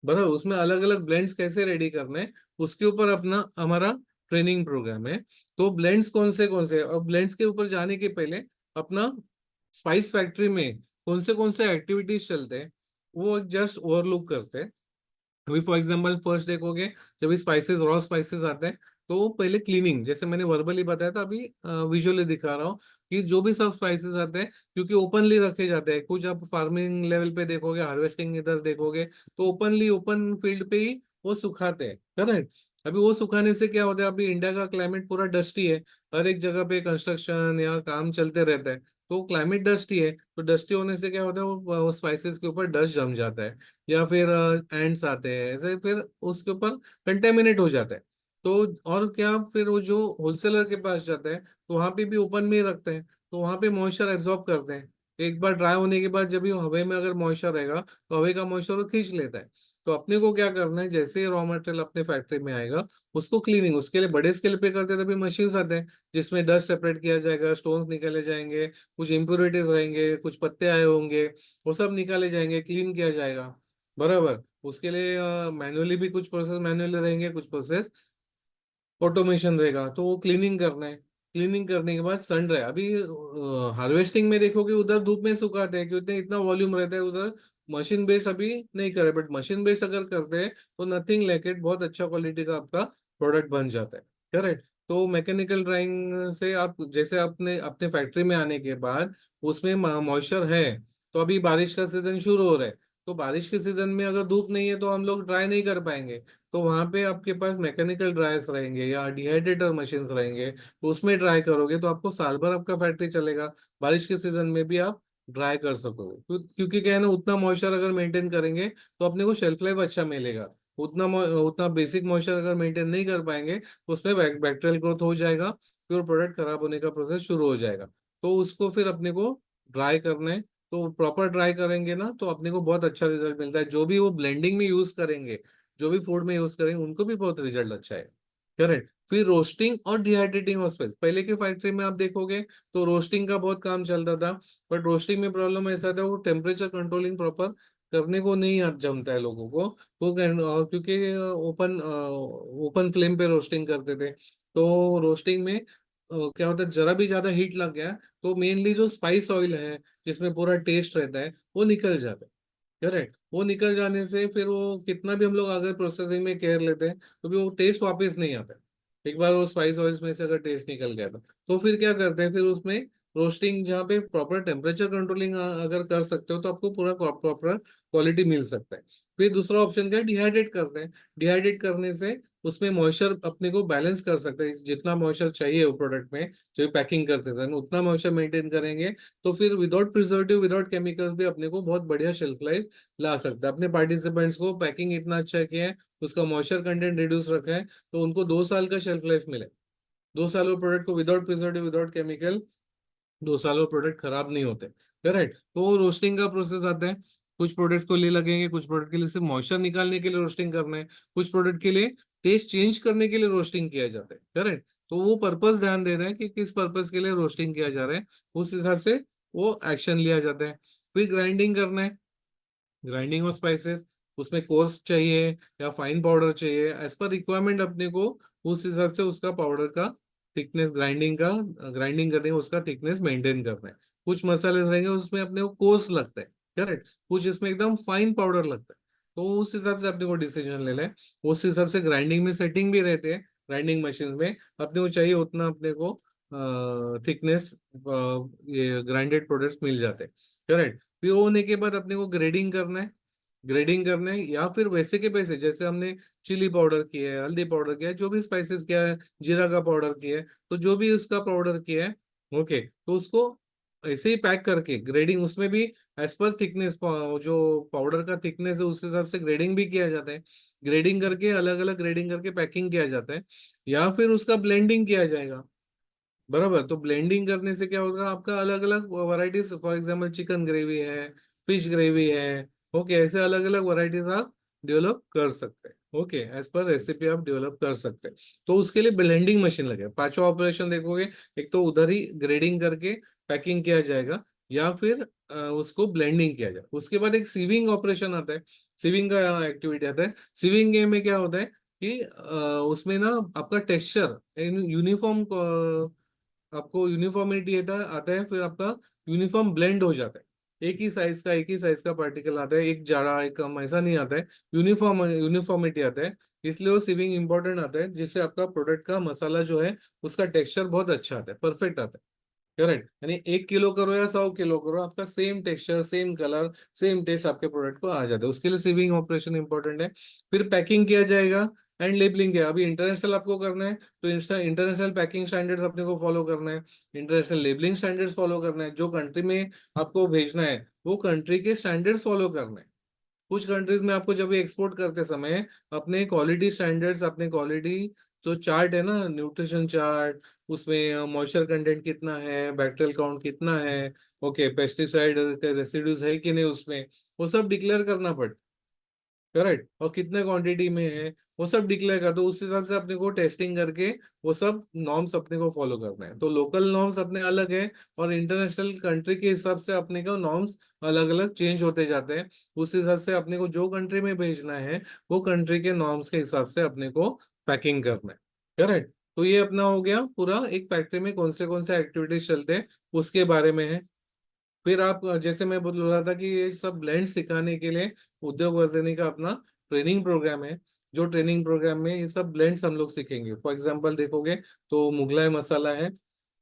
बराबर, उसमें अलग अलग ब्लेंड्स कैसे रेडी करने हैं उसके ऊपर अपना हमारा ट्रेनिंग प्रोग्राम है। तो ब्लेंड्स कौन से, और ब्लेंड्स के ऊपर जाने के पहले अपना स्पाइस फैक्ट्री में कौन से एक्टिविटीज चलते हैं वो जस्ट ओवरलुक करते हैं। अभी फॉर एग्जांपल फर्स्ट देखोगे, जब स्पाइसेस रॉ स्पाइसेस आते हैं तो पहले क्लीनिंग, जैसे मैंने वर्बली बताया था, अभी विजुअली दिखा रहा हूँ कि जो भी सब स्पाइसेस आते हैं, क्योंकि ओपनली रखे जाते हैं, कुछ आप फार्मिंग लेवल पे देखोगे, हार्वेस्टिंग इधर देखोगे तो ओपनली ओपन फील्ड पे ही वो सुखाते हैं, करेक्ट। अभी वो सुखाने से क्या होता है, अभी इंडिया का क्लाइमेट पूरा डस्टी है, हर एक जगह पे कंस्ट्रक्शन या काम चलते रहता है, तो क्लाइमेट डस्टी है, तो डस्टी होने से क्या होता है, वो स्पाइसेस के ऊपर डस्ट जम जाता है, या फिर एंड्स आते हैं ऐसे, फिर उसके ऊपर कंटेमिनेट हो जाता है। तो और क्या, फिर वो जो होलसेलर के पास जाता है तो वहां पे भी ओपन में ही रखते हैं, तो वहां पे मॉइस्चर एब्जॉर्ब करते हैं। एक बार ड्राई होने के बाद जब ये हवा में अगर मॉइस्चर रहेगा तो हवा का मॉइस्चर वो खींच लेता है। तो अपने को क्या करना है, जैसे ही रॉ मटेरियल अपने फैक्ट्री में आएगा उसको क्लीनिंग, उसके लिए बड़े स्केल पे करते हैं तभी मशीन आते हैं जिसमें डस्ट सेपरेट किया जाएगा, स्टोन्स निकाले जाएंगे, कुछ इम्प्योरिटीज रहेंगे, कुछ पत्ते आए होंगे, वो सब निकाले जाएंगे, क्लीन किया जाएगा, बराबर। उसके लिए मैनुअली भी कुछ प्रोसेस मैनुअली रहेंगे, कुछ प्रोसेस ऑटोमेशन रहेगा, तो वो क्लीनिंग करना है। क्लीनिंग करने के बाद सन ड्राई, अभी हार्वेस्टिंग में देखोगे उधर धूप में सुखाते हैं क्योंकि इतना वॉल्यूम रहता है उधर, मशीन बेस्ड अभी नहीं करे, बट मशीन बेस्ड अगर करते हैं तो नथिंग लाइक इट, बहुत अच्छा क्वालिटी का आपका प्रोडक्ट बन जाता है, करेक्ट। तो मैकेनिकल ड्राइंग से आप जैसे अपने अपने फैक्ट्री में आने के बाद उसमें मॉइस्चर है, तो अभी बारिश का सीजन शुरू हो रहा है, तो बारिश के सीजन में अगर धूप नहीं है तो हम लोग ड्राई नहीं कर पाएंगे, तो वहां पे आपके पास मैकेनिकल ड्रायर्स रहेंगे या डिहाइड्रेटर मशीन रहेंगे, तो उसमें ड्राई करोगे तो आपको साल भर आपका फैक्ट्री चलेगा, बारिश के सीजन में भी आप ड्राई कर सकोगे। क्योंकि क्या है ना, उतना मॉइस्चर अगर मेंटेन करेंगे तो अपने को शेल्फ लाइफ अच्छा मिलेगा। उतना बेसिक मॉइस्चर अगर मेंटेन नहीं कर पाएंगे तो उसमें बैक्टीरियल ग्रोथ हो जाएगा, फिर प्रोडक्ट खराब होने का प्रोसेस शुरू हो जाएगा। तो उसको फिर अपने को ड्राई करना है, तो प्रॉपर ड्राई करेंगे ना तो अपने को बहुत अच्छा रिजल्ट मिलता है, जो भी वो ब्लेंडिंग में यूज करेंगे, जो भी फूड में यूज करेंगे उनको भी बहुत रिजल्ट अच्छा है, करेक्ट। फिर रोस्टिंग और डिहाइड्रेटिंग ऑफ स्पाइस, पहले की फैक्ट्री में आप देखोगे तो रोस्टिंग का बहुत काम चलता था, बट रोस्टिंग में प्रॉब्लम ऐसा था, वो टेम्परेचर कंट्रोलिंग प्रॉपर करने को नहीं जमता है लोगों को, तो क्योंकि ओपन ओपन फ्लेम पे रोस्टिंग करते थे, तो रोस्टिंग में क्या होता है, जरा भी ज्यादा हीट लग गया तो मेनली जो स्पाइस ऑयल है जिसमें पूरा टेस्ट रहता है वो निकल जाता है, करेक्ट। वो निकल जाने से फिर वो कितना भी हम लोग अगर प्रोसेसिंग में केयर लेते हैं तो भी वो टेस्ट वापस नहीं आता है। एक बार वो स्पाइस ऑयल्स में से अगर टेस्ट निकल गया तो फिर क्या करते हैं, फिर उसमें रोस्टिंग, जहाँ पे प्रॉपर टेम्परेचर कंट्रोलिंग अगर कर सकते हो तो आपको पूरा प्रॉपर क्वालिटी मिल सकता है। फिर दूसरा ऑप्शन क्या है, डिहाइड्रेट करते हैं। डिहाइड्रेट करने से उसमें मॉइस्चर अपने को बैलेंस कर सकते हैं, जितना मॉइस्चर चाहिए वो प्रोडक्ट में, जो पैकिंग करते थे उतना मॉइस्चर मेंटेन करेंगे, तो फिर विदाउट प्रिजर्वेटिव विदाउट केमिकल्स भी अपने को बहुत बढ़िया शेल्फ लाइफ ला सकता है। अपने पार्टिसिपेंट्स को पैकिंग इतना अच्छा किया है, उसका मॉइस्चर कंटेंट रिड्यूस रखा है, तो उनको 2 साल का शेल्फ लाइफ मिले। 2 साल वो प्रोडक्ट को विदाउट प्रिजर्वेटिव विदाउट केमिकल, 2 साल वो प्रोडक्ट खराब नहीं होते, करेक्ट। तो रोस्टिंग का प्रोसेस आता है, कुछ प्रोडक्ट्स को ले लगेंगे, कुछ प्रोडक्ट के लिए सिर्फ मॉइस्चर निकालने के लिए रोस्टिंग करना है, कुछ प्रोडक्ट के लिए टेस्ट चेंज करने के लिए रोस्टिंग किया जाता है, करेक्ट। तो वो पर्पस ध्यान देना है कि किस पर्पस के लिए रोस्टिंग किया जा रहा है, उस हिसाब से वो एक्शन लिया जाता है। फिर ग्राइंडिंग करना है, ग्राइंडिंग ऑफ स्पाइसेस, उसमें कोर्स चाहिए या फाइन पाउडर चाहिए, एज पर रिक्वायरमेंट अपने को उस हिसाब से उसका पाउडर का थिकनेस, ग्राइंडिंग करने का उसका थिकनेस मेंटेन करना है। कुछ मसाले रहेंगे उसमें अपने को कोर्स लगता है, करेक्ट, कुछ इसमें एकदम फाइन पाउडर लगता है, तो उस हिसाब से अपने को डिसीजन लेना है। उस हिसाब से ग्राइंडिंग में सेटिंग भी रहते हैं, ग्राइंडिंग मशीन में अपने को चाहिए उतना अपने को थिकनेस, ये ग्राइंडेड प्रोडक्ट्स मिल जाते हैं, करेक्ट। फिर वो होने के बाद अपने को ग्रेडिंग करना है, ग्रेडिंग करना है, या फिर वैसे के वैसे जैसे हमने चिली पाउडर किया है, हल्दी पाउडर किया है, जो भी स्पाइसेस किया है, जीरा का पाउडर किया है, तो जो भी उसका पाउडर किया है, ओके, तो उसको ऐसे ही पैक करके ग्रेडिंग उसमें भी एज पर थिकनेस, जो पाउडर का थिकनेस है उस हिसाब से ग्रेडिंग भी किया जाता है। ग्रेडिंग करके अलग अलग ग्रेडिंग करके पैकिंग किया जाता है, या फिर उसका ब्लेंडिंग किया जाएगा। बराबर, तो ब्लेंडिंग करने से क्या होगा, आपका अलग अलग varieties, for example chicken gravy है, फिश ग्रेवी है, ओके, ऐसे अलग अलग वैरायटीज आप डेवलप कर सकते हैं। ओके, एज पर रेसिपी आप डेवलप कर सकते हैं। तो उसके लिए ब्लेंडिंग मशीन लगे। पांचवा ऑपरेशन देखोगे, एक तो उधर ही ग्रेडिंग करके पैकिंग किया जाएगा, या फिर उसको ब्लेंडिंग किया जाए। उसके बाद एक सीविंग ऑपरेशन आता है, सीविंग का एक्टिविटी आता है। सीविंग में क्या होता है कि उसमें ना आपका टेक्सचर यूनिफॉर्म, आपको यूनिफॉर्मिटी आता है, फिर आपका यूनिफॉर्म ब्लेंड हो जाता है। एक ही साइज का पार्टिकल आता है, एक जाड़ा एक कम ऐसा नहीं आता है, यूनिफॉर्मिटी आता है। इसलिए वो सीविंग इंपॉर्टेंट आता है, जिससे आपका प्रोडक्ट का मसाला जो है उसका टेक्सचर बहुत अच्छा आता है, परफेक्ट आता है। करेक्ट, यानी 1 किलो करो या 100 किलो करो, आपका same texture, same colour, same taste आपके प्रोडक्ट को आ जाता है। उसके लिए सीविंग ऑपरेशन इंपॉर्टेंट है। फिर पैकिंग किया जाएगा एंड लेबलिंग किया। अभी इंटरनेशनल आपको करना है, तो इंटरनेशनल पैकिंग स्टैंडर्ड्स अपने को फॉलो करना है, इंटरनेशनल लेबलिंग स्टैंडर्ड्स फॉलो करना है। जो कंट्री में आपको भेजना है वो कंट्री के स्टैंडर्ड्स फॉलो करना है। कुछ कंट्रीज में आपको जब एक्सपोर्ट करते समय अपने क्वालिटी स्टैंडर्ड्स, अपने क्वालिटी जो चार्ट है ना, न्यूट्रिशन चार्ट, उसमें मॉइस्चर कंटेंट कितना है, बैक्टीरियल काउंट कितना है, ओके, पेस्टिसाइड के रेसिड्यूज है कि नहीं उसमें, वो सब डिक्लेयर करना पड़ता। करेक्ट, और कितने क्वांटिटी में है वो सब डिक्लेयर कर दो। उस हिसाब से अपने को टेस्टिंग करके वो सब नॉर्म्स अपने को फॉलो करना है। तो लोकल नॉर्म्स अपने अलग है, और इंटरनेशनल कंट्री के हिसाब से अपने को नॉर्म्स अलग अलग चेंज होते जाते हैं। उस हिसाब से अपने को जो कंट्री में भेजना है वो कंट्री के नॉर्म्स के हिसाब से अपने को पैकिंग करना है। करेक्ट, तो ये अपना हो गया पूरा, एक फैक्ट्री में कौन से एक्टिविटीज चलते हैं उसके बारे में है। फिर आप जैसे मैं बोल रहा था कि ये सब ब्लेंड सिखाने के लिए उद्योग वर्धनी का अपना ट्रेनिंग प्रोग्राम है। जो ट्रेनिंग प्रोग्राम में ये सब ब्लेंड्स हम लोग सीखेंगे। फॉर एग्जांपल देखोगे तो मुगलाई मसाला है,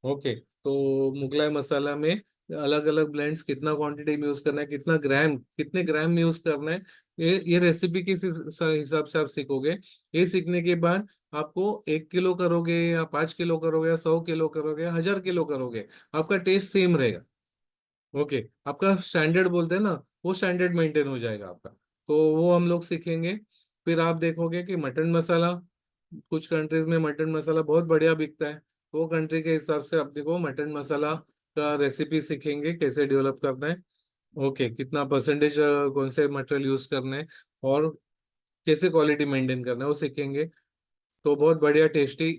ओके, तो मुगलाई मसाला में अलग अलग ब्लेंड्स, कितना क्वांटिटी में यूज करना है, कितने ग्राम में यूज करना है, ये रेसिपी के हिसाब से आप सीखोगे। ये सीखने के बाद आपको 1 किलो करोगे या 5 किलो करोगे या 100 किलो करोगे या 1000 किलो करोगे, आपका टेस्ट सेम रहेगा। ओके, आपका स्टैंडर्ड बोलते हैं ना, वो स्टैंडर्ड मेंटेन हो जाएगा आपका। तो वो हम लोग सीखेंगे। फिर आप देखोगे कि मटन मसाला, कुछ कंट्रीज में मटन मसाला बहुत बढ़िया बिकता है। वो कंट्री के हिसाब से अपने को मटन मसाला का रेसिपी सीखेंगे, कैसे डेवलप करना है, ओके, कितना परसेंटेज कौन से मटेरियल यूज करना है, और कैसे क्वालिटी मेंटेन करना है वो सीखेंगे। तो बहुत बढ़िया टेस्टी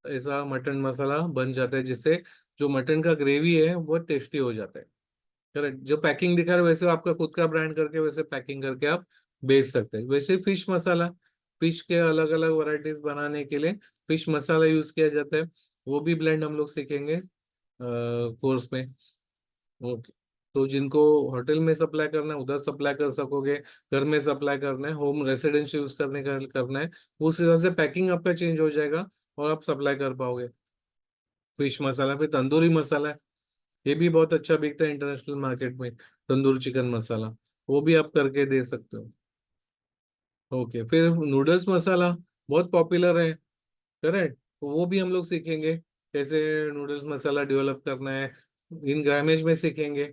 ऐसा मटन मसाला बन जाता है, जिससे जो मटन का ग्रेवी है वो बहुत टेस्टी हो जाता है। करेक्ट, जो पैकिंग दिखा रहे वैसे आपका खुद का ब्रांड करके वैसे पैकिंग करके आप बेच सकते हैं। वैसे फिश मसाला, फिश के अलग अलग वैरायटीज बनाने के लिए फिश मसाला यूज किया जाता है। वो भी ब्लेंड हम लोग सीखेंगे कोर्स में। ओके, तो जिनको होटल में सप्लाई करना है उधर सप्लाई कर सकोगे, घर में सप्लाई करना है, होम रेसिडेंस यूज करने का करना है, उस हिसाब से पैकिंग आपका चेंज हो जाएगा और आप सप्लाई कर पाओगे। फिश मसाला, फिर तंदूरी मसाला, ये भी बहुत अच्छा बिकता है इंटरनेशनल मार्केट में, तंदूर चिकन मसाला, वो भी आप करके दे सकते हो। ओके, फिर नूडल्स मसाला बहुत पॉपुलर है। करेक्ट, तो वो भी हम लोग सीखेंगे, कैसे नूडल्स मसाला डेवलप करना है, इन ग्रामेज में सीखेंगे।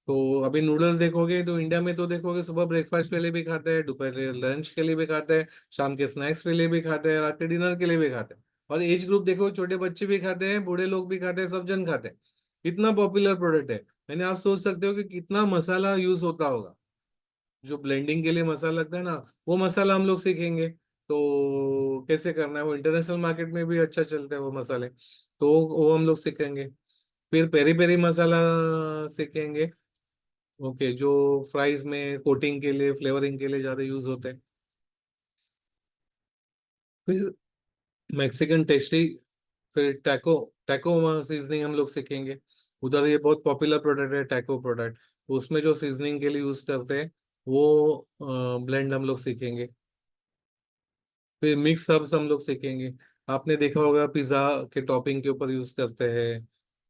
तो अभी नूडल्स देखोगे तो इंडिया में तो देखोगे सुबह ब्रेकफास्ट के लिए भी खाते हैं, दोपहर लंच के लिए भी खाते हैं, शाम के स्नैक्स के लिए भी खाते हैं, रात के डिनर के लिए भी खाते हैं। और एज ग्रुप देखो, छोटे बच्चे भी खाते हैं, बूढ़े लोग भी खाते हैं, सब जन खाते हैं। इतना पॉपुलर प्रोडक्ट है। यानी आप सोच सकते हो कि कितना मसाला यूज होता होगा। जो ब्लेंडिंग के लिए मसाला लगता है ना, वो मसाला हम लोग सीखेंगे। तो कैसे करना है, वो इंटरनेशनल मार्केट में भी अच्छा चलता है वो मसाले, तो वो हम लोग सीखेंगे। फिर पेरी पेरी मसाला सीखेंगे, ओके, जो फ्राइज में कोटिंग के लिए, फ्लेवरिंग के लिए ज्यादा यूज होते हैं। फिर मैक्सिकन टेस्टी, फिर टैको, टैको सीजनिंग हम लोग सीखेंगे। उधर ये बहुत पॉपुलर प्रोडक्ट है टैको प्रोडक्ट, उसमें जो सीजनिंग के लिए यूज करते हैं वो ब्लेंड हम लोग सीखेंगे। फिर मिक्स हर्ब्स हम लोग सीखेंगे। आपने देखा होगा पिज्जा के टॉपिंग के ऊपर यूज करते हैं,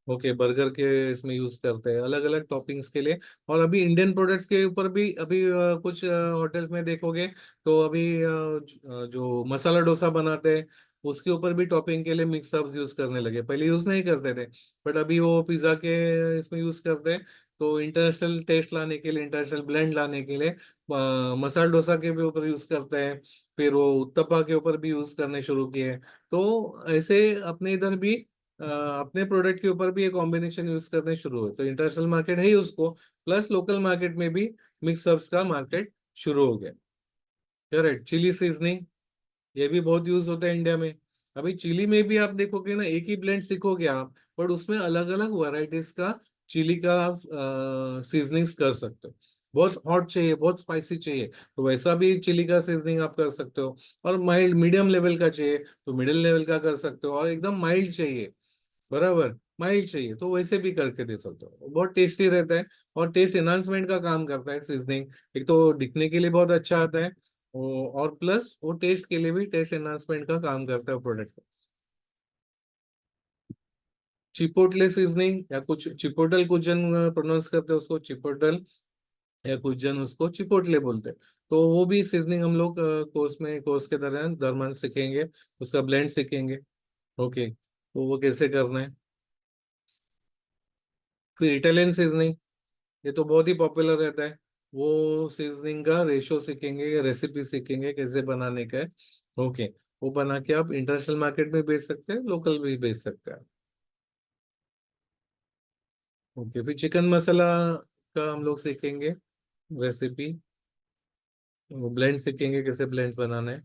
ओके, बर्गर के इसमें यूज करते हैं अलग अलग टॉपिंग्स के लिए। और अभी इंडियन प्रोडक्ट्स के ऊपर भी अभी कुछ होटल्स में देखोगे तो अभी जो मसाला डोसा बनाते हैं उसके ऊपर भी टॉपिंग के लिए मिक्स हर्ब्स यूज करने लगे, पहले यूज नहीं करते थे, बट अभी वो पिज्जा के इसमें यूज करते हैं। तो इंटरनेशनल टेस्ट लाने के लिए, इंटरनेशनल ब्लेंड लाने के लिए मसाला डोसा के भी ऊपर यूज करते हैं, फिर वो उत्तपा के ऊपर भी यूज करने शुरू किए। तो ऐसे अपने इधर भी अपने प्रोडक्ट के ऊपर भी ये कॉम्बिनेशन यूज करने शुरू हुए, तो इंटरनेशनल मार्केट है ही उसको, प्लस लोकल मार्केट में भी मिक्स हर्ब्स का मार्केट शुरू हो गया। करेक्ट। चिली सीजनिंग, ये भी बहुत यूज होता है इंडिया में। अभी चिली में भी आप देखोगे ना, एक ही ब्लेंड सीखोगे आप, बट उसमें अलग अलग वैरायटीज का चिली का सीजनिंग्स कर सकते हो। बहुत हॉट चाहिए, बहुत स्पाइसी चाहिए, तो वैसा भी चिली का सीजनिंग आप कर सकते हो। और माइल्ड मीडियम लेवल का चाहिए तो मिडिल लेवल का कर सकते हो, और एकदम माइल्ड चाहिए, बराबर माइल्ड चाहिए तो वैसे भी करके दे सकते हो, बहुत टेस्टी रहता है। और टेस्ट एनहांसमेंट का काम करता है सीजनिंग। एक तो दिखने के लिए बहुत अच्छा आता है, और प्लस वो टेस्ट के लिए भी, टेस्ट एनहांसमेंट का काम करता है प्रोडक्ट। चिपोटले सीजनिंग, या कुछ चिपोटल, कुछ जन प्रोनाउंस करते हैं उसको चिपोटल, या कुछ जन उसको चिपोटले बोलते हैं। तो वो भी सीजनिंग हम लोग कोर्स के दरम्यान सीखेंगे, उसका ब्लेंड सीखेंगे। ओके, तो वो कैसे करना है। फिर इटालियन सीजनिंग, ये तो बहुत ही पॉपुलर रहता है। वो सीजनिंग का रेशो सीखेंगे, रेसिपी सीखेंगे कैसे बनाने का है। ओके, वो बना के आप इंटरनेशनल मार्केट में बेच सकते हैं, लोकल भी बेच सकते हैं। ओके, फिर चिकन मसाला का हम लोग सीखेंगे रेसिपी, वो ब्लेंड सीखेंगे कैसे ब्लेंड बनाना है।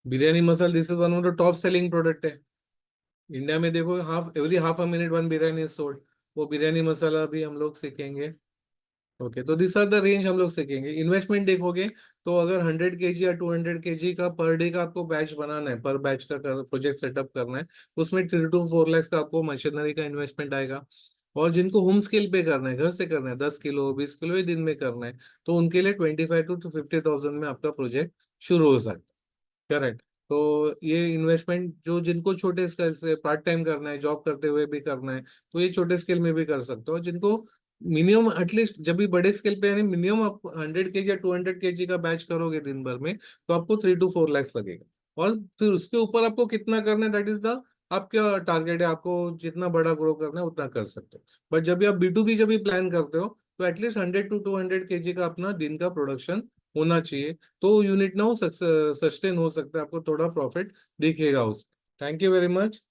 Biryani masala, this is one of the top selling product है इंडिया में। देखो, half a minute one biryani is sold. वो बिरयानी मसाला भी हम लोग सीखेंगे। ओके, तो दिस आर द रेंज हम लोग सीखेंगे। इन्वेस्टमेंट देखोगे तो अगर 100 kg या 200 kg का पर डे का आपको बैच बनाना है, पर बैच का प्रोजेक्ट सेटअप करना है, उसमें 3 to 4 लाख का आपको मशीनरी का इन्वेस्टमेंट आएगा। और जिनको होम स्केल पे करना है, घर से करना है, 10 किलो 20 किलो ही दिन में करना है, तो उनके लिए 25 to 50,000 में आपका प्रोजेक्ट शुरू हो सकता है। करेक्ट। तो ये इन्वेस्टमेंट जो जिनको छोटे स्केल से पार्ट टाइम करना है, जॉब करते हुए भी करना है, तो ये छोटे स्केल में भी कर सकते हो। जिनको मिनिमम एटलीस्ट, जब भी बड़े स्केल पे यानी मिनिमम आप 100 kg या 200 kg का बैच करोगे दिन भर में, तो आपको 3 to 4 lakhs लगेगा। और फिर उसके ऊपर आपको कितना करना है, दैट इज द आपका टारगेट है। आपको जितना बड़ा ग्रो करना है उतना कर सकते हो। बट जब भी आप B2B जब भी प्लान करते हो, तो एटलीस्ट 100 to 200 kg का अपना दिन का प्रोडक्शन होना चाहिए। तो यूनिट ना हो सस्टेन हो सकता है, आपको थोड़ा प्रॉफिट दिखेगा उसमें। Thank you very much.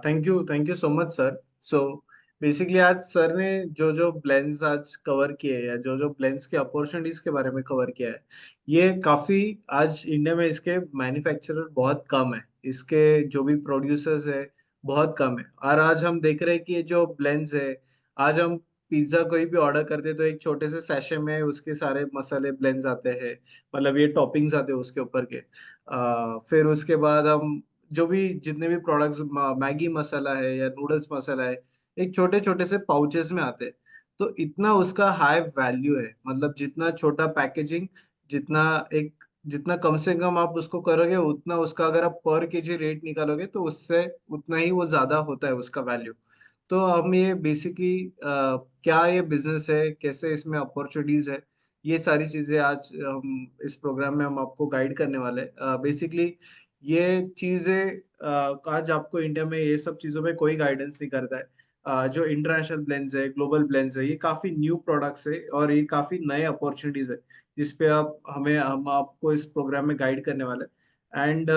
Thank you so much sir. So basically आज सर ने जो जो ब्लेंड्स आज कवर किए, या जो जो ब्लेंड्स के अपॉर्चुनिटीज के बारे में कवर किया है, ये काफी, आज इंडिया में इसके मैन्युफैक्चरर बहुत कम है, इसके जो भी प्रोड्यूसर्स है बहुत कम है। और आज हम देख रहे हैं कि ये जो ब्लेंड्स है, आज हम पिज्जा कोई भी ऑर्डर करते हैं तो एक छोटे से सैशे में उसके सारे मसाले ब्लेंड्स आते हैं, मतलब ये टॉपिंग्स आते हैं उसके ऊपर के। फिर उसके बाद हम जो भी जितने भी प्रोडक्ट्स, मैगी मसाला है या नूडल्स मसाला है, एक छोटे छोटे से पाउचेस में आते हैं। तो इतना उसका हाई वैल्यू है, मतलब जितना छोटा पैकेजिंग, जितना एक जितना कम से कम आप उसको करोगे, उतना उसका अगर आप पर केजी रेट निकालोगे तो उससे उतना ही वो ज्यादा होता है उसका वैल्यू। तो हम ये बेसिकली क्या ये बिजनेस है, कैसे इसमें अपॉर्चुनिटीज है, ये सारी चीजें आज हम इस प्रोग्राम में हम आपको गाइड करने वाले हैं। बेसिकली ये चीजें आज आपको इंडिया में ये सब चीजों में कोई गाइडेंस नहीं करता है। जो इंटरनेशनल ब्लेंड्स है, ग्लोबल ब्लेंड्स है, ये काफी न्यू प्रोडक्ट्स है और ये काफी नए अपॉर्चुनिटीज है, जिसपे हम आपको इस प्रोग्राम में गाइड करने वाले हैं। एंड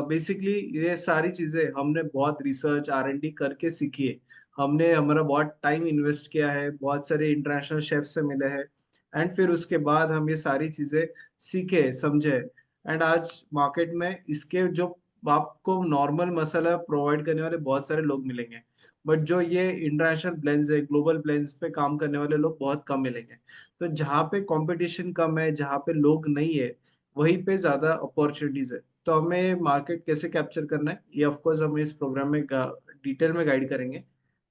बेसिकली ये सारी चीजें हमने बहुत रिसर्च R&D करके सीखी है। हमने हमारा बहुत टाइम इन्वेस्ट किया है, बहुत सारे इंटरनेशनल शेफ से मिले हैं, एंड फिर उसके बाद हम ये सारी चीजें सीखे समझे। एंड आज मार्केट में इसके जो आपको नॉर्मल मसाला प्रोवाइड करने वाले बहुत सारे लोग मिलेंगे, बट जो ये इंटरनेशनल ब्लेंड्स है, ग्लोबल ब्लेंड्स पे काम करने वाले लोग बहुत कम मिलेंगे। तो जहाँ पे कंपटीशन कम है, जहाँ पे लोग नहीं है, वहीं पे ज्यादा अपॉर्चुनिटीज है। तो हमें मार्केट कैसे कैप्चर करना है, ये ऑफ कोर्स हम इस प्रोग्राम में डिटेल में गाइड करेंगे।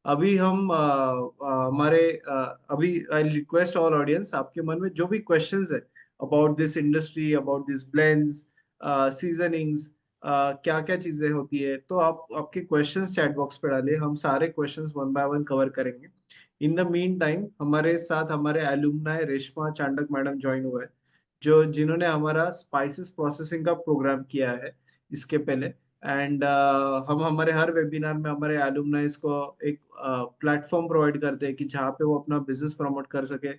अभी हम हमारे अभी आई रिक्वेस्ट ऑल ऑडियंस, आपके मन में जो भी क्वेश्चंस है about this industry, about this blends, seasonings, क्या क्या चीजें होती है, तो आप आपके क्वेश्चंस चैट बॉक्स पे डालिए, हम सारे questions one by one cover करेंगे। इन द मीन टाइम हमारे साथ हमारे alumni Reshma Chandak madam join हुए हैं, जो जिन्होंने हमारा स्पाइसेस प्रोसेसिंग का प्रोग्राम किया है इसके पहले। एंड हम हमारे हर वेबिनार में हमारे एलुमनाइज को एक प्लेटफॉर्म प्रोवाइड करते हैं कि जहाँ पे वो अपना बिजनेस प्रमोट कर सके,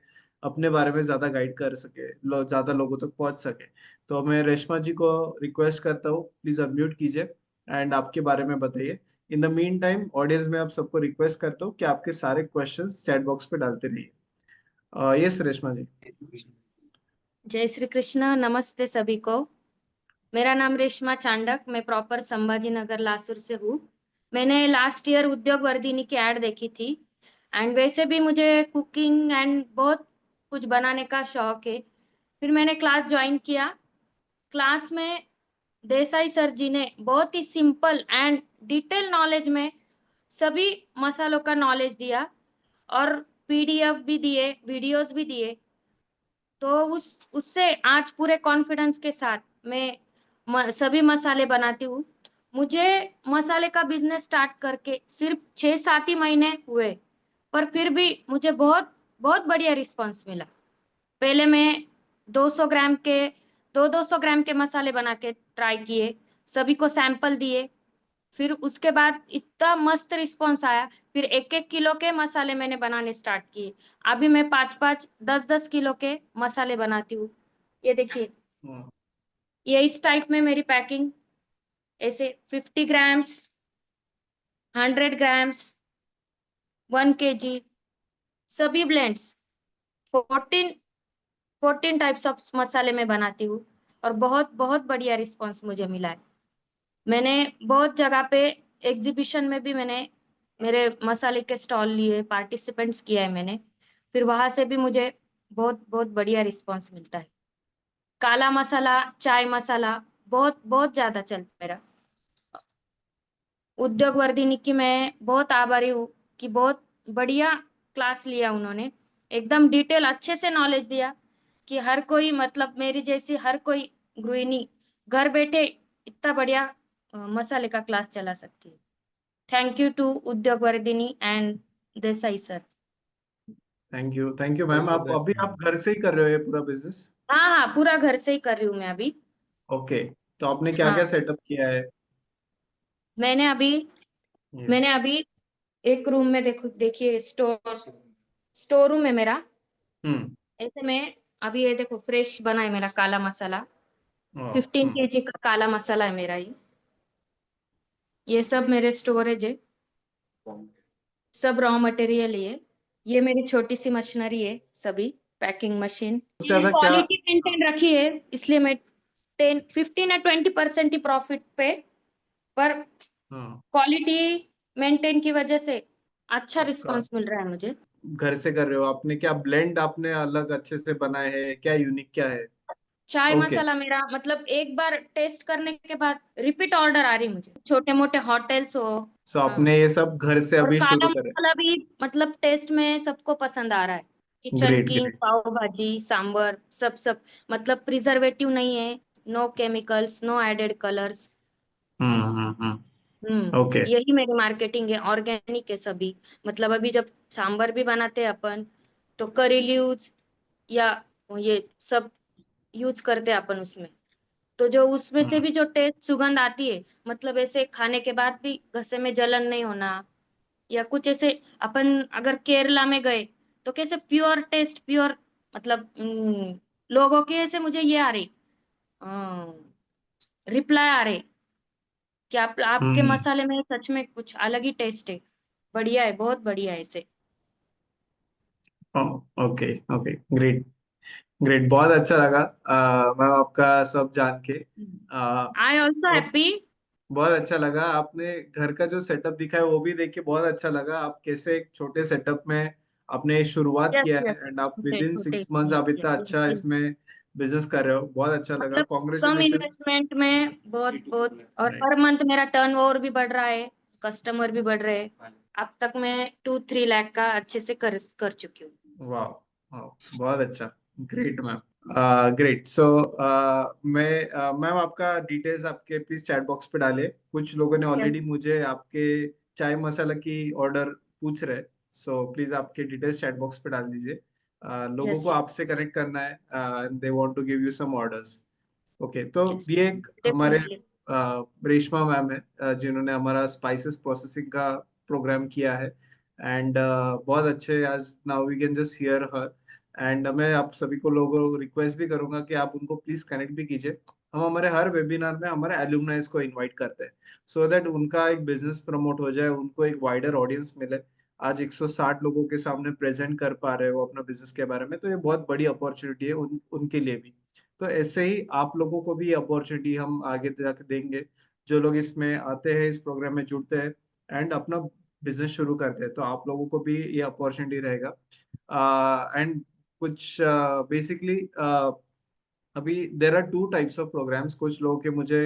अपने बारे में ज्यादा गाइड कर सके, ज्यादा लोगों तक पहुंच सके। तो मैं रेशमा जी को रिक्वेस्ट करता हूँ, प्लीज अनम्यूट कीजिए एंड आपके बारे में बताइए। In the mean time audience में आप सबको रिक्वेस्ट करता हूँ कि आपके सारे क्वेश्चंस चैट बॉक्स पे डालते रहिए। यस रेशमा जी। जय श्री कृष्ण। नमस्ते सभी को। मेरा नाम रेशमा चांडक, मैं प्रॉपर संभाजी नगर लासुर से हूँ। मैंने लास्ट ईयर उद्योग वर्धिनी की ऐड देखी थी एंड वैसे भी मुझे कुकिंग एंड बहुत कुछ बनाने का शौक है। फिर मैंने क्लास ज्वाइन किया। क्लास में देसाई सर जी ने बहुत ही सिंपल एंड डिटेल नॉलेज में सभी मसालों का नॉलेज दिया और पीडीएफ भी दिए, वीडियोस भी दिए। तो उससे आज पूरे कॉन्फिडेंस के साथ मैं सभी मसाले बनाती हूँ। मुझे मसाले का बिजनेस स्टार्ट करके सिर्फ 6-7 ही महीने हुए, पर फिर भी मुझे बहुत बहुत बढ़िया रिस्पांस मिला। पहले मैं 200 ग्राम के 200 ग्राम के मसाले बना के ट्राई किए, सभी को सैंपल दिए। फिर उसके बाद इतना मस्त रिस्पॉन्स आया, फिर 1-1 किलो के मसाले मैंने बनाने स्टार्ट किए। अभी मैं 5-5, 10-10 किलो के मसाले बनाती हूँ। ये देखिए, ये इस टाइप में मेरी पैकिंग, ऐसे 50 ग्राम्स, 100 ग्राम्स, 1 kg, सभी ब्लेंड्स, 14 टाइप्स ऑफ मसाले में बनाती हूँ और बहुत बहुत बढ़िया रिस्पॉन्स मुझे मिला है। मैंने बहुत जगह पे एग्जीबिशन में भी मैंने मेरे मसाले के स्टॉल लिए, पार्टिसिपेंट्स किया है मैंने। फिर वहां से भी मुझे बहुत बहुत बढ़िया रिस्पांस मिलता है। काला मसाला, चाय मसाला बहुत बहुत ज्यादा चलता है मेरा। उद्योग वर्धिनी की मैं बहुत आभारी हूँ कि बहुत बढ़िया क्लास लिया उन्होंने, एकदम डिटेल अच्छे से नॉलेज दिया कि हर कोई, मतलब मेरी जैसी हर कोई गृहिणी घर बैठे इतना बढ़िया मसाले का क्लास चला सकती है। थैंक यू टू उद्योग Vardhini and Desai sir. Thank you ma'am. आप अभी आप घर से ही कर रहे हो ये पूरा बिजनेस? हाँ हाँ, पूरा घर से ही कर रही हूँ मैं अभी। ओके, तो आपने क्या हाँ, क्या सेटअप किया है? मैंने अभी यस। मैंने अभी एक रूम में देखो, देखिए स्टोर रूम है मेरा। हम्म। ऐसे में अभी ये देखो फ्रेश बना है मेरा काला मसाला। वाह, 15 kg का काला मसाला है मेरा ये सब मेरे स्टोरेज है, सब रॉ मटेरियल ये मेरी छोटी सी मशीनरी है, सभी पैकिंग मशीन। सबसे ज्यादा क्या? क्वालिटी मेंटेन रखी है, इसलिए मैं 15 या 20% ही प्रॉफिट पे, पर हाँ, क्वालिटी मेंटेन की वजह से अच्छा आपका रिस्पांस मिल रहा है मुझे। घर से कर रहे हो? आपने क्या ब्लेंड आपने अलग अच्छे से बनाए हैं? क्या यूनिक क्या है? चाय ओके, मसाला मेरा, मतलब एक बार टेस्ट करने के बाद रिपीट ऑर्डर आ रही मुझे, छोटे मोटे होटल्स हो। सो हाँ, आपने ये सब घर से और अभी काला शुरू करे? मसाला भी मतलब टेस्ट में सबको पसंद आ रहा है। Kitchen great, king, great. Pav bhaji, sambar, सब सब, मतलब प्रिजर्वेटिव नहीं है, no chemicals, no added colours. Okay. यही मेरी मार्केटिंग है, ऑर्गेनिक है सभी। मतलब अभी जब सांबर भी बनाते हैं अपन, तो करी लीव्स या ये सब यूज करते हैं अपन उसमें। तो जो उसमें से भी जो टेस्ट सुगंध आती है, मतलब ऐसे खाने के बाद भी घसे में जलन नहीं होना, या कुछ ऐसे। अपन अगर केरला में गए तो कैसे प्योर टेस्ट, प्योर, मतलब लोगों के ऐसे मुझे ये आ रही रिप्लाई आ रहे कि आपके हम्म। मसाले में सच में कुछ अलग ही टेस्ट है, बढ़िया है, बहुत बढ़िया है इसे। Okay, okay, great, great. बहुत अच्छा लगा मैम आपका सब जान के। आई ऑल्सो तो हैप्पी। बहुत अच्छा लगा, आपने घर का जो सेटअप दिखा है वो भी देख के बहुत अच्छा लगा। आप कैसे एक छोटे सेटअप में आपने शुरुआत यस किया है यस, एंड आप विद छोटे इन छोटे 6 मंथ्स आप इतना अच्छा yes, इसमें बिजनेस कर रहे हो। बहुत अच्छा लगा, मतलब कम कॉन्ग्रेचुलेशंस। इन्वेस्टमेंट में बहुत बहुत, और हर मंथ मेरा टर्नओवर भी बढ़ रहा है, कस्टमर भी बढ़ रहे हैं। अब तक मैं 2-3 लाख का अच्छे से कर चुकी हूँ। वाह, वाह, बहुत अच्छा। Great ma'am. ग्रेट। सो मैं मैम आपका डिटेल्स आपके प्लीज चैट बॉक्स पे डालिए। कुछ लोगों ने यस ऑलरेडी मुझे आपके चाय मसाला की ऑर्डर पूछ रहे, सो प्लीज आपके डिटेल्स चैट बॉक्स पे डाल दीजिए। लोगों यस को आपसे कनेक्ट करना है, they want to give you some orders. Okay, तो यस, ये एक हमारे डेफिनेटली। रेशमा मैम है, जिन्होंने हमारा स्पाइसेस प्रोसेसिंग का प्रोग्राम किया है। एंड बहुत अच्छे, आज now we can just hear her. And मैं आप सभी को लोगों को रिक्वेस्ट भी करूंगा कि आप उनको प्लीज कनेक्ट भी कीजिए। हम हमारे हर वेबिनार में हमारे एलुमनाइज को इनवाइट करते हैं, सो दैट उनका एक बिजनेस प्रमोट हो जाए, उनको एक वाइडर ऑडियंस मिले। आज 160 लोगों के सामने प्रेजेंट कर पा रहे हो अपना बिजनेस के बारे में, तो ये बहुत बड़ी अपॉर्चुनिटी है उनके लिए भी। तो ऐसे ही आप लोगों को भी अपॉर्चुनिटी हम आगे जाके देंगे, जो लोग इसमें आते हैं, इस प्रोग्राम में जुड़ते हैं एंड अपना बिजनेस शुरू करते हैं, तो आप लोगों को भी ये अपॉर्चुनिटी रहेगा। एंड कुछ बेसिकली अभी there are two types of programmes. कुछ लोगों के मुझे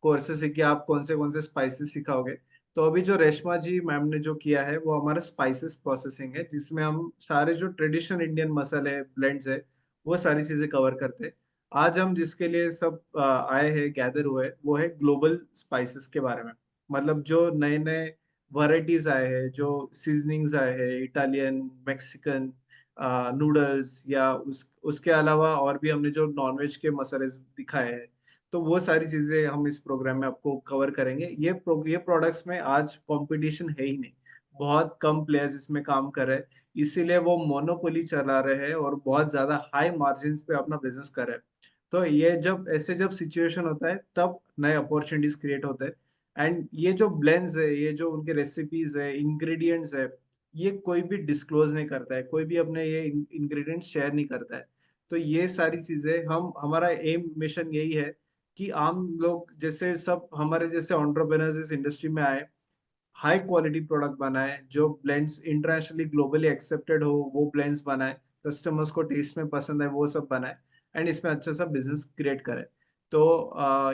कोर्सेज है कि आप कौन से स्पाइसेस सिखाओगे। तो अभी जो रेशमा जी मैम ने जो किया है वो हमारा स्पाइसेस प्रोसेसिंग है, जिसमें हम सारे जो ट्रेडिशनल इंडियन मसाले ब्लेंड्स है वो सारी चीजें कवर करते हैं। आज हम जिसके लिए सब आए हैं, गैदर हुए हैं, वो है ग्लोबल स्पाइसेस के बारे में। मतलब जो नए नए वैरायटीज आए हैं, जो सीजनिंग्स आए हैं, इटालियन, मैक्सिकन नूडल्स, या उसके अलावा और भी हमने जो नॉनवेज के मसाले दिखाए हैं, तो वो सारी चीजें हम इस प्रोग्राम में आपको कवर करेंगे। ये प्रोडक्ट्स में आज कंपटीशन है ही नहीं, बहुत कम प्लेयर्स इसमें काम कर रहे हैं, इसीलिए वो मोनोपोली चला रहे हैं और बहुत ज्यादा हाई मार्जिन पे अपना बिजनेस कर रहे हैं। तो ये जब सिचुएशन होता है तब नए अपॉर्चुनिटीज क्रिएट होते हैं। एंड ये जो ब्लेंड्स है, ये जो उनके रेसिपीज है, इंग्रेडिएंट्स है, ये कोई भी डिस्क्लोज नहीं करता है, कोई भी अपने ये इंग्रेडिएंट शेयर नहीं करता है। तो ये सारी चीजें हम, हमारा एम मिशन यही है कि आम लोग जैसे सब हमारे जैसे एंटरप्रेन्योर्स इस इंडस्ट्री में आए, हाई क्वालिटी प्रोडक्ट बनाए, जो ब्लेंड्स इंटरनेशनली ग्लोबली एक्सेप्टेड हो, वो ब्लेंड्स बनाए, कस्टमर्स को टेस्ट में पसंद है वो सब बनाए, एंड इसमें अच्छा सा बिजनेस क्रिएट करे। तो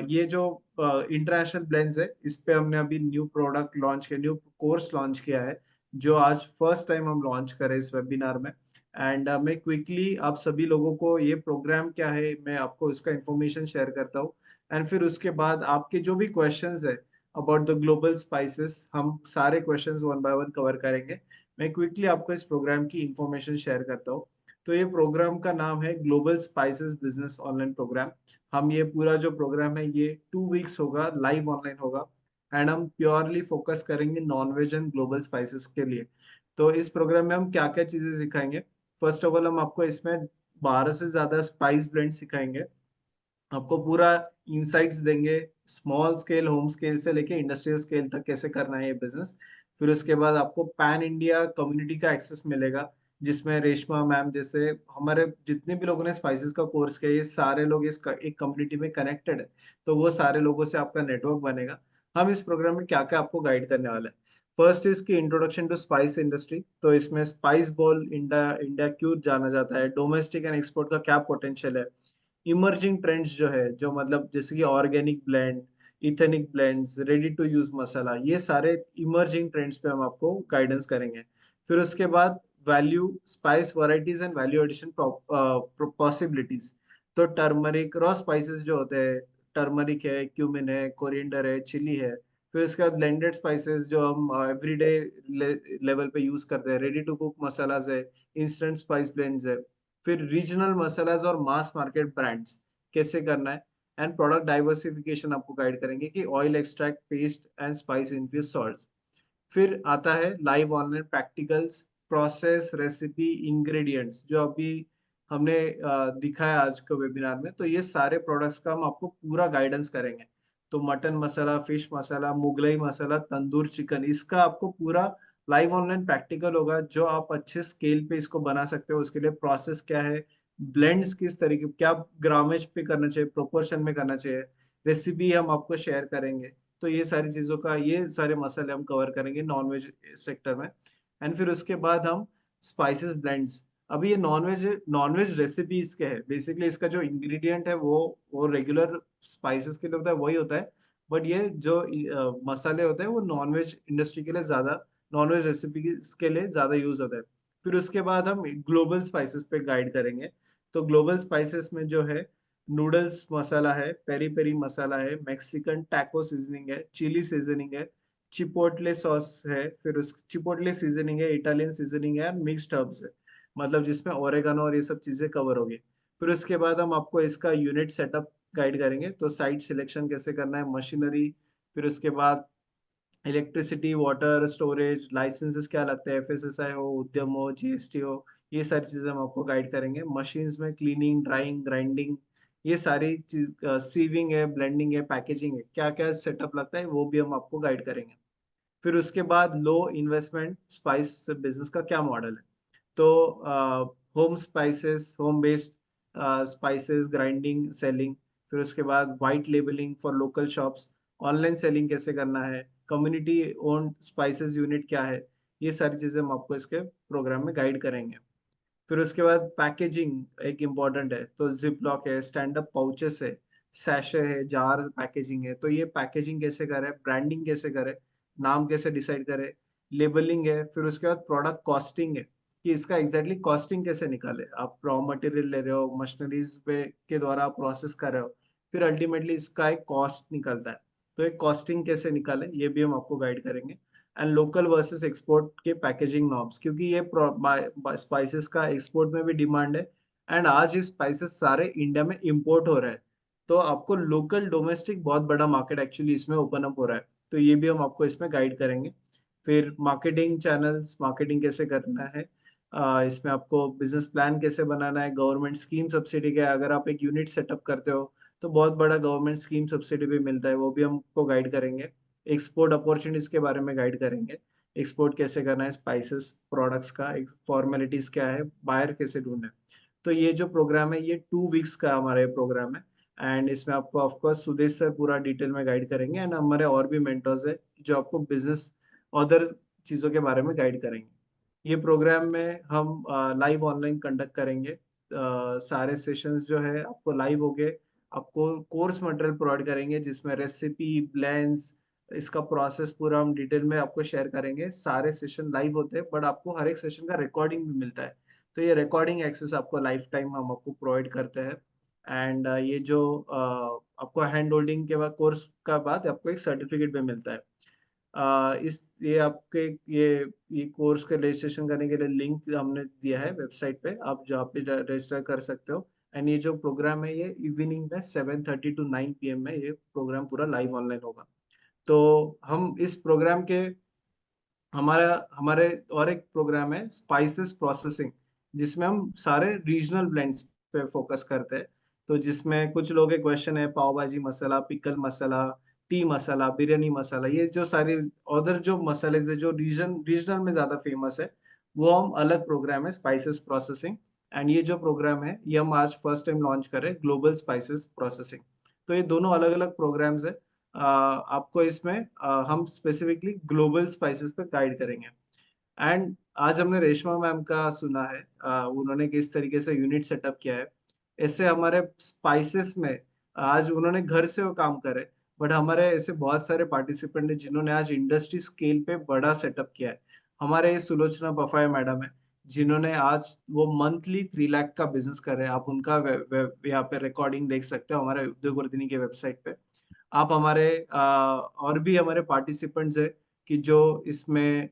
ये जो इंटरनेशनल ब्लेंड्स है, इस पे हमने अभी न्यू प्रोडक्ट लॉन्च किया, न्यू कोर्स लॉन्च किया है, जो आज फर्स्ट टाइम हम लॉन्च करें इस वेबिनार में। एंड मैं क्विकली आप सभी लोगों को ये प्रोग्राम क्या है, मैं आपको इसका इंफॉर्मेशन शेयर करता हूँ। एंड फिर उसके बाद आपके जो भी क्वेश्चंस है अबाउट द ग्लोबल स्पाइसेस, हम सारे questions one by one cover करेंगे। मैं क्विकली आपको इस प्रोग्राम की इंफॉर्मेशन शेयर करता हूँ। तो ये प्रोग्राम का नाम है global spices business online programme. हम ये पूरा जो प्रोग्राम है ये 2 वीक्स होगा, लाइव ऑनलाइन होगा। एंड हम प्योरली फोकस करेंगे नॉनवेज एंड ग्लोबल स्पाइसेस के लिए। तो इस प्रोग्राम में हम क्या क्या चीजें सिखाएंगे। फर्स्ट ऑफ ऑल हम आपको इसमें 12 से ज्यादा स्पाइस ब्लेंड सिखाएंगे, आपको पूरा इंसाइट्स देंगे, स्मॉल स्केल, होम स्केल से लेके इंडस्ट्रियल स्केल तक कैसे करना है ये बिजनेस। फिर उसके बाद आपको पैन इंडिया कम्युनिटी का एक्सेस मिलेगा, जिसमें रेशमा मैम जैसे हमारे जितने भी लोगों ने स्पाइसेस का कोर्स किया, ये सारे लोग इस एक कम्युनिटी में कनेक्टेड है। तो वो सारे लोगों से आपका नेटवर्क बनेगा। हम इस प्रोग्राम में क्या क्या आपको गाइड करने वाले हैं। फर्स्ट इसकी इंट्रोडक्शन टू स्पाइस इंडस्ट्री। तो इसमें स्पाइस बॉल इंडिया इंडिया क्यों जाना जाता है, डोमेस्टिक एंड एक्सपोर्ट का क्या पोटेंशियल है, इमर्जिंग ट्रेंड्स जो है, जो मतलब जैसे कि organic blend, ethnic blends, ready to use masala, ये सारे इमर्जिंग ट्रेंड्स पे हम आपको गाइडेंस करेंगे। फिर उसके बाद value spice varieties and value addition possibilities. तो टर्मरिक रॉ स्पाइसेस जो होते हैं, टर्मरिक है, क्यूमिन है, कोरिएंडर है, चिली है। फिर उसके बाद ब्लेंडेड स्पाइसेस जो हम एवरीडे लेवल पे यूज करते हैं, रेडी टू कुक मसालाज है, इंस्टेंट स्पाइस ब्लेंड्स है। फिर रीजनल मसालाज और मास मार्केट ब्रांड्स कैसे करना है। एंड प्रोडक्ट डाइवर्सिफिकेशन आपको गाइड करेंगे कि oil extract, paste and spice infuse salts. फिर आता है live online practicals, process, recipe, ingredients, जो अभी हमने दिखाया आज के वेबिनार में। तो ये सारे प्रोडक्ट्स का हम आपको पूरा गाइडेंस करेंगे। तो मटन मसाला, फिश मसाला, मुगलई मसाला, तंदूर चिकन, इसका आपको पूरा लाइव ऑनलाइन प्रैक्टिकल होगा, जो आप अच्छे स्केल पे इसको बना सकते हो। उसके लिए प्रोसेस क्या है, ब्लेंड्स किस तरीके, क्या ग्रामेज पे करना चाहिए, प्रोपोर्शन में करना चाहिए, रेसिपी हम आपको शेयर करेंगे। तो ये सारी चीजों का, ये सारे मसाले हम कवर करेंगे नॉनवेज सेक्टर में। एंड फिर उसके बाद हम स्पाइसेस ब्लेंड्स। अभी ये नॉनवेज नॉनवेज रेसिपी इसके है, बेसिकली इसका जो इंग्रेडिएंट है वो रेगुलर स्पाइसेस के लिए होता है, वही होता है। बट ये जो मसाले होते हैं वो नॉनवेज इंडस्ट्री के लिए ज्यादा, नॉनवेज रेसिपी के लिए ज्यादा यूज होता है। फिर उसके बाद हम ग्लोबल स्पाइसेस पे गाइड करेंगे। तो ग्लोबल स्पाइसेस में जो है, नूडल्स मसाला है, पेरी पेरी मसाला है, मैक्सिकन टैको सीजनिंग है, चिली सीजनिंग है, चिपोटले सॉस है, फिर उस चिपोटले सीजनिंग है, इटालियन सीजनिंग है, मिक्स्ड हर्ब्स है, मतलब जिसमें ओरेगानो और ये सब चीजें कवर होगी। फिर उसके बाद हम आपको इसका यूनिट सेटअप गाइड करेंगे। तो साइट सिलेक्शन कैसे करना है, मशीनरी, फिर उसके बाद इलेक्ट्रिसिटी, वाटर, स्टोरेज, लाइसेंसेस क्या लगते हैं, एफएसएसआई हो, उद्यम हो, जीएसटी हो, ये सारी चीजें हम आपको गाइड करेंगे। मशीन्स में क्लीनिंग, ड्राइंग, ग्राइंडिंग, ये सारी चीज, सीविंग है, ब्लेंडिंग है, पैकेजिंग है, क्या क्या सेटअप लगता है वो भी हम आपको गाइड करेंगे। फिर उसके बाद लो इन्वेस्टमेंट स्पाइस बिजनेस का क्या मॉडल है। तो home spices, home based spices, grinding, selling, फिर उसके बाद white labelling for local shops, online selling कैसे करना है, कम्युनिटी ओन्ड स्पाइसेस यूनिट क्या है, ये सारी चीजें हम आपको इसके प्रोग्राम में गाइड करेंगे। फिर उसके बाद पैकेजिंग एक इम्पॉर्टेंट है, तो जिप लॉक है, स्टैंड अप पाउचेस है, सैशे है, जार पैकेजिंग है, तो ये पैकेजिंग कैसे करे, ब्रांडिंग कैसे करे, नाम कैसे डिसाइड करे, लेबलिंग है। फिर उसके बाद प्रोडक्ट कॉस्टिंग है, कि इसका एग्जैक्टली कॉस्टिंग कैसे निकाले, आप रॉ मटेरियल ले रहे हो, मशीनरीज पे के द्वारा प्रोसेस कर रहे हो, फिर अल्टीमेटली इसका एक कॉस्ट निकलता है, तो एक कॉस्टिंग कैसे निकाले, ये भी हम आपको गाइड करेंगे। एंड लोकल वर्सेस एक्सपोर्ट के पैकेजिंग नॉर्म्स, क्योंकि ये स्पाइसेस का एक्सपोर्ट में भी डिमांड है, एंड आज ये स्पाइसेस सारे इंडिया में इंपोर्ट हो रहा है, तो आपको लोकल डोमेस्टिक बहुत बड़ा मार्केट एक्चुअली इसमें ओपन अप हो रहा है, तो ये भी हम आपको इसमें गाइड करेंगे। फिर मार्केटिंग चैनल्स, मार्केटिंग कैसे करना है, इसमें आपको बिजनेस प्लान कैसे बनाना है, गवर्नमेंट स्कीम सब्सिडी क्या है, अगर आप एक यूनिट सेटअप करते हो तो बहुत बड़ा गवर्नमेंट स्कीम सब्सिडी भी मिलता है, वो भी हमको गाइड करेंगे। एक्सपोर्ट अपॉर्चुनिटीज के बारे में गाइड करेंगे, एक्सपोर्ट कैसे करना है, स्पाइसेस प्रोडक्ट्स का फॉर्मेलिटीज क्या है, बायर कैसे ढूंढना है। तो ये जो प्रोग्राम है ये 2 वीक्स का हमारा ये प्रोग्राम है, एंड इसमें आपको ऑफकोर्स सुदेश सर पूरा डिटेल में गाइड करेंगे, एंड हमारे और भी मेंटर्स है जो आपको बिजनेस अदर चीज़ों के बारे में गाइड करेंगे। ये प्रोग्राम में हम लाइव ऑनलाइन कंडक्ट करेंगे, सारे सेशंस जो है आपको लाइव होंगे, आपको कोर्स मटेरियल प्रोवाइड करेंगे जिसमें रेसिपी, ब्लेंड्स, इसका प्रोसेस पूरा हम डिटेल में आपको शेयर करेंगे। सारे सेशन लाइव होते हैं, बट आपको हर एक सेशन का रिकॉर्डिंग भी मिलता है, तो ये रिकॉर्डिंग एक्सेस आपको लाइफ टाइम हम आपको प्रोवाइड करते हैं। एंड ये जो आपको हैंड होल्डिंग के बाद, कोर्स का बाद आपको एक सर्टिफिकेट भी मिलता है। इस ये आपके ये कोर्स का रजिस्ट्रेशन करने के लिए लिंक हमने दिया है वेबसाइट पे, आप जहाँ पे रजिस्टर कर सकते हो। एंड ये जो प्रोग्राम है ये इवनिंग में 7:30 to 9 PM में ये प्रोग्राम पूरा लाइव ऑनलाइन होगा। तो हम इस प्रोग्राम के हमारा हमारे और एक प्रोग्राम है स्पाइसेस प्रोसेसिंग, जिसमें हम सारे रीजनल ब्लेंड्स पे फोकस करते हैं। तो जिसमें कुछ लोगों के क्वेश्चन है, पाव भाजी मसाला, पिकल मसाला, टी मसाला, बिरयानी मसाला, ये जो सारी अदर जो मसाले है जो रीजनल में ज्यादा फेमस है, वो हम अलग प्रोग्राम है स्पाइसेस प्रोसेसिंग। एंड ये जो प्रोग्राम है ये हम आज फर्स्ट टाइम लॉन्च कर रहे हैं, ग्लोबल स्पाइसेस प्रोसेसिंग। तो ये दोनों अलग अलग प्रोग्राम्स है। आपको इसमें हम स्पेसिफिकली ग्लोबल स्पाइसेस पे गाइड करेंगे। एंड आज हमने रेशमा मैम का सुना है, उन्होंने किस तरीके से यूनिट सेटअप किया है। ऐसे हमारे स्पाइसेस में आज उन्होंने घर से वो काम करे, बट हमारे ऐसे बहुत सारे पार्टिसिपेंट हैं जिन्होंने आज इंडस्ट्री स्केल पे बड़ा सेटअप किया है। हमारे ये सुलोचना बफाया मैडम है, जिन्होंने आज वो मंथली 3 लाख का बिजनेस कर रहे हैं। आप उनका यहाँ पे रिकॉर्डिंग देख सकते हो हमारे उद्योग वर्धिनी के वेबसाइट पे। आप हमारे और भी हमारे पार्टिसिपेंट्स है कि जो इसमें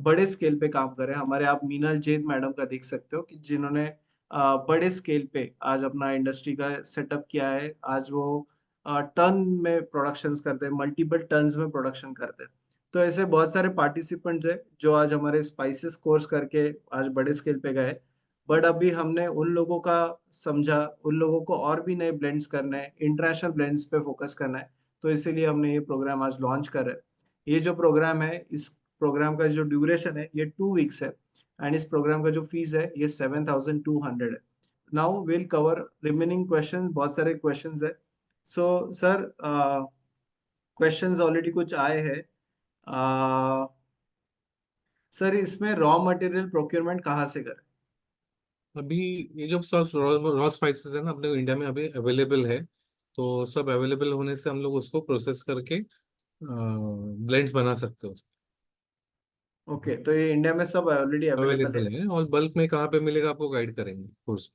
बड़े स्केल पे काम कर रहे हैं। हमारे आप मीनल जैद मैडम का देख सकते हो कि जिन्होंने बड़े स्केल पे आज अपना इंडस्ट्री का सेटअप किया है। आज वो टन में प्रोडक्शंस करते हैं, मल्टीपल टन्स में प्रोडक्शन करते हैं। तो ऐसे बहुत सारे पार्टिसिपेंट्स है जो आज हमारे स्पाइसेस कोर्स करके आज बड़े स्केल पे गए। बट अभी हमने उन लोगों का समझा, उन लोगों को और भी नए ब्लेंड्स करना है, इंटरनेशनल ब्लेंड्स पे फोकस करना है, तो इसीलिए हमने ये प्रोग्राम आज लॉन्च कर रहे हैं। ये जो प्रोग्राम है, इस प्रोग्राम का जो ड्यूरेशन है ये 2 वीक्स है, एंड इस प्रोग्राम का जो फीस है ये 7,200 है। Now will cover remaining question, बहुत सारे क्वेश्चंस है। सो सर, क्वेश्चंस ऑलरेडी कुछ आए हैं। सर इसमें रॉ मटेरियल प्रोक्योरमेंट कहाँ से करें? अभी ये जो सब रॉ स्पाइसेस है ना अपने इंडिया में अभी अवेलेबल है, तो सब अवेलेबल होने से हम लोग उसको प्रोसेस करके ब्लेंड्स बना सकते हो। ओके, तो ये इंडिया में सब ऑलरेडी अवेलेबल है। अवेलेबल है, और बल्क में कहाँ पे मिलेगा आपको गाइड करेंगे कोर्स।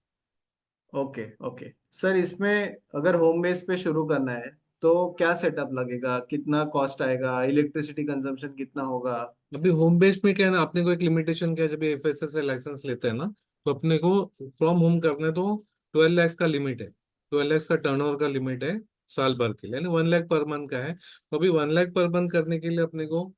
ओके ओके सर, इसमें अगर होम बेस पे शुरू करना है तो क्या सेटअप लगेगा, कितना कॉस्ट आएगा, इलेक्ट्रिसिटी कंजम्पशन कितना होगा? अभी होम बेस में क्या है ना, अपने को एक लिमिटेशन क्या है, जब एफएसएस से लाइसेंस लेते हैं ना, तो अपने को फ्रॉम होम करने तो 12 लाख का लिमिट है। 12 लाख का टर्नओवर का लिमिट है साल भर के लिए, यानी 1 लाख पर मंथ का है। तो अभी 1 लाख पर मंथ करने के लिए अपने को,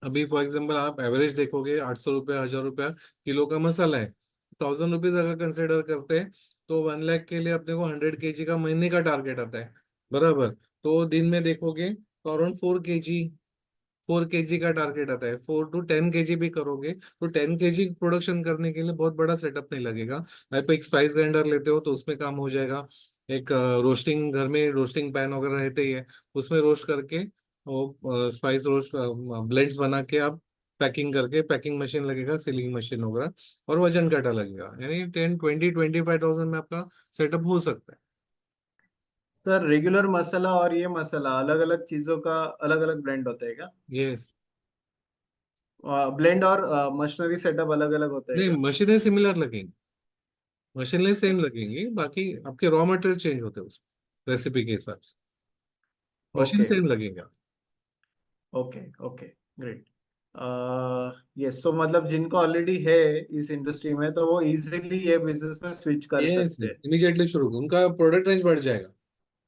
अभी फॉर एग्जाम्पल आप एवरेज देखोगे 800 रुपया 1000 रुपया किलो का मसाला है, 1000 रुपीज अगर कंसिडर करते हैं तो 1 लाख के लिए अपने को 100 kg का महीने का टारगेट आता है, बराबर। तो दिन में देखोगे तो अराउंड 4 kg का टारगेट आता है। 4 to 10 kg भी करोगे तो 10 kg प्रोडक्शन करने के लिए बहुत बड़ा सेटअप नहीं लगेगा। आप एक स्पाइस ग्राइंडर लेते हो तो उसमें काम हो जाएगा। एक रोस्टिंग, घर में रोस्टिंग पैन वगैरह रहते ही है, उसमें रोस्ट करके वो स्पाइस रोस्ट ब्लेंड्स बना के आप पैकिंग करके, पैकिंग मशीन लगेगा, सीलिंग मशीन वगैरह, और वजन काटा लगेगा, यानी 10, 20, 25,000 में आपका सेटअप हो सकता है। सर रेगुलर मसाला और ये मसाला अलग अलग चीजों का अलग अलग ब्लेंड होता है क्या? यस। ब्लेंड और मशीनरी सेटअप अलग अलग होता है नहीं, क्या? मशीनें सिमिलर लगेंगी, मशीनें सेम लगेंगी, बाकी आपके रॉ मटेरियल चेंज होते हैं उसमें रेसिपी के हिसाब से, मशीन ओके सेम लगेगा। Okay okay, great. यस, तो मतलब जिनको ऑलरेडी है इस इंडस्ट्री में तो वो इजीली ये बिजनेस में स्विच कर यस, सकते हैं। इमीडिएटली शुरू उनका प्रोडक्ट रेंज बढ़ जाएगा।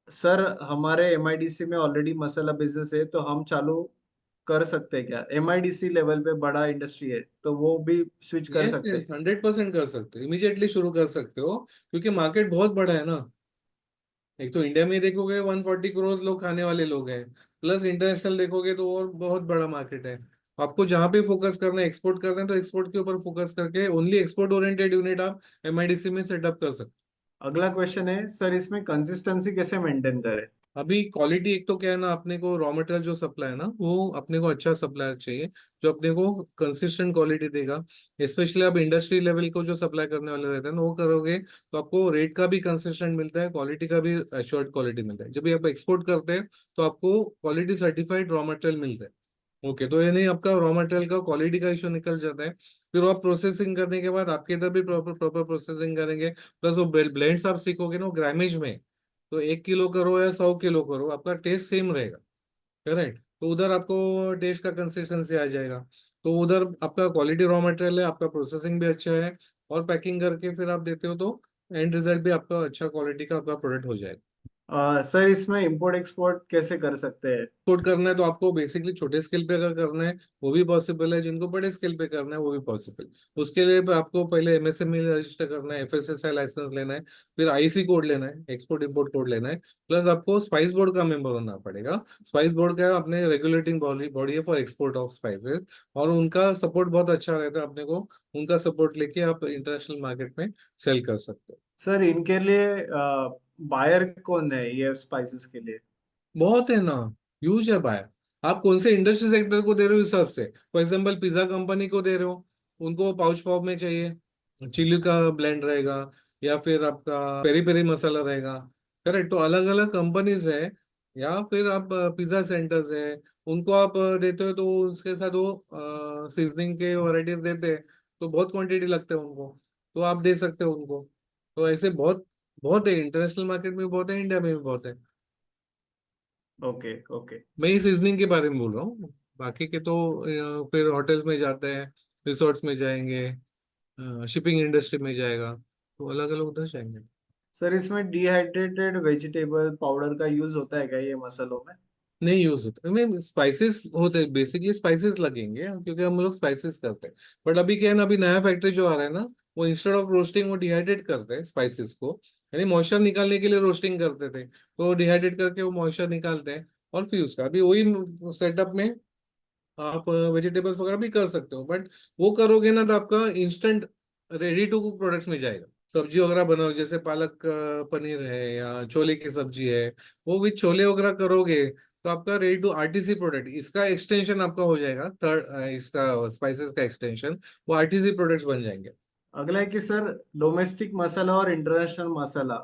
सर हमारे एमआईडीसी में ऑलरेडी मसाला बिजनेस है तो हम चालू कर सकते हैं क्या? एमआईडीसी लेवल पे बड़ा इंडस्ट्री है तो वो भी स्विच कर यस सकते यस, हैं? 100% कर सकते हो, इमीडिएटली शुरू कर सकते हो, क्योंकि मार्केट बहुत बड़ा है ना। एक तो इंडिया में देखोगे 140 करोड़ लोग खाने वाले लोग हैं, प्लस इंटरनेशनल देखोगे तो और बहुत बड़ा मार्केट है। आपको जहां पे फोकस करना है, एक्सपोर्ट करना है, तो एक्सपोर्ट के ऊपर फोकस करके ओनली एक्सपोर्ट ओरिएंटेड यूनिट आप एमआईडीसी में सेटअप कर सकते अगला क्वेश्चन है सर, इसमें कंसिस्टेंसी कैसे मेंटेन करें? हो। अभी क्वालिटी, एक तो क्या है ना, अपने को रॉ मटेरियल जो सप्लाई है ना, वो अपने को अच्छा सप्लायर चाहिए जो अपने को कंसिस्टेंट क्वालिटी देगा। स्पेशली आप इंडस्ट्री लेवल को जो सप्लाई करने वाले रहते हैं ना, वो करोगे तो आपको रेट का भी कंसिस्टेंट मिलता है, क्वालिटी का भी एश्योर्ड क्वालिटी मिलता है। जब भी आप एक्सपोर्ट करते हैं तो आपको क्वालिटी सर्टिफाइड रॉ मटेरियल मिलता है। ओके, तो ये नहीं आपका रॉ मटेरियल का क्वालिटी का इशू निकल जाता है, फिर वो आप प्रोसेसिंग करने के बाद आपके इधर भी प्रॉपर प्रॉपर प्रोसेसिंग करेंगे, प्लस वो ब्लेंड्स आप सीखोगे ना वो ग्रामेज में, तो 1 किलो करो या 100 किलो करो, आपका टेस्ट सेम रहेगा, करेक्ट। तो उधर आपको टेस्ट का कंसिस्टेंसी आ जाएगा। तो उधर आपका क्वालिटी रॉ मटेरियल है, आपका प्रोसेसिंग भी अच्छा है, और पैकिंग करके फिर आप देते हो तो एंड रिजल्ट भी आपका अच्छा क्वालिटी का आपका प्रोडक्ट हो जाएगा। सर इसमें इंपोर्ट एक्सपोर्ट कैसे कर सकते हैं? एक्सपोर्ट करना है तो आपको बेसिकली छोटे स्केल पे अगर करना है वो भी पॉसिबल है, जिनको बड़े स्केल पे करना है वो भी पॉसिबल। उसके लिए आपको पहले एमएसएमई रजिस्टर करना है, एफएसएसआई लाइसेंस लेना है, फिर आईसी कोड लेना है, एक्सपोर्ट इंपोर्ट कोड लेना है, प्लस आपको स्पाइस बोर्ड का मेंबर होना पड़ेगा। स्पाइस बोर्ड का अपने रेगुलेटिंग बॉडी है फॉर एक्सपोर्ट ऑफ स्पाइसेस, और उनका सपोर्ट बहुत अच्छा रहता है, अपने को उनका सपोर्ट लेके आप इंटरनेशनल मार्केट में सेल कर सकते हो। सर इनके लिए बायर कौन है ये स्पाइसेस के लिए? बहुत है ना, ह्यूज है भाई। आप कौन से इंडस्ट्री सेक्टर को दे रहे हो इस हिसाब से, फॉर एग्जांपल पिज्जा कंपनी को दे रहे हो, उनको पाउच फॉर्म में चाहिए, चिली का ब्लेंड रहेगा, या फिर आपका पेरी पेरी मसाला रहेगा, करेक्ट। तो अलग अलग कंपनीज है, या फिर आप पिज्जा सेंटर्स है, उनको आप देते हो तो उसके साथ वो सीजनिंग के वैरायटीज देते हैं, तो बहुत क्वांटिटी लगते हैं उनको, तो आप दे सकते हो उनको। तो ऐसे बहुत बहुत है, इंटरनेशनल मार्केट में बहुत है, इंडिया में भी बहुत है। Okay okay. मैं इस सीजनिंग के बारे में बोल रहा हूँ, बाकी के तो फिर होटल्स में जाते हैं, रिसोर्ट्स में जाएंगे, शिपिंग इंडस्ट्री में जाएगा, तो अलग अलग उधर जाएंगे। सर इसमें डिहाइड्रेटेड वेजिटेबल पाउडर का यूज होता है क्या ये मसालों में? नहीं यूज होता, मैं स्पाइसेस होते हैं, बेसिकली स्पाइसेस लगेंगे क्योंकि हम लोग स्पाइसेस करते हैं। बट अभी क्या है ना, अभी नया फैक्ट्री जो आ रहा है ना, वो इंस्टेड ऑफ रोस्टिंग वो डिहाइड्रेट करते हैं स्पाइसेस को, यानी मॉइस्चर निकालने के लिए रोस्टिंग करते थे, तो डिहाइड्रेट करके वो मॉइस्चर निकालते हैं, और फिर उसका अभी वही सेटअप में आप वेजिटेबल्स वगैरह भी कर सकते हो, बट वो करोगे ना तो आपका instant ready to cook products में जाएगा। सब्जी वगैरह बनाओ, जैसे पालक पनीर है या छोले की सब्जी है, वो भी छोले वगैरह करोगे तो आपका रेडी टू आरटीसी प्रोडक्ट, इसका एक्सटेंशन आपका हो जाएगा, थर्ड इसका स्पाइसेस का एक्सटेंशन, वो आरटीसी प्रोडक्ट्स बन जाएंगे। अगला है कि सर डोमेस्टिक मसाला और इंटरनेशनल मसाला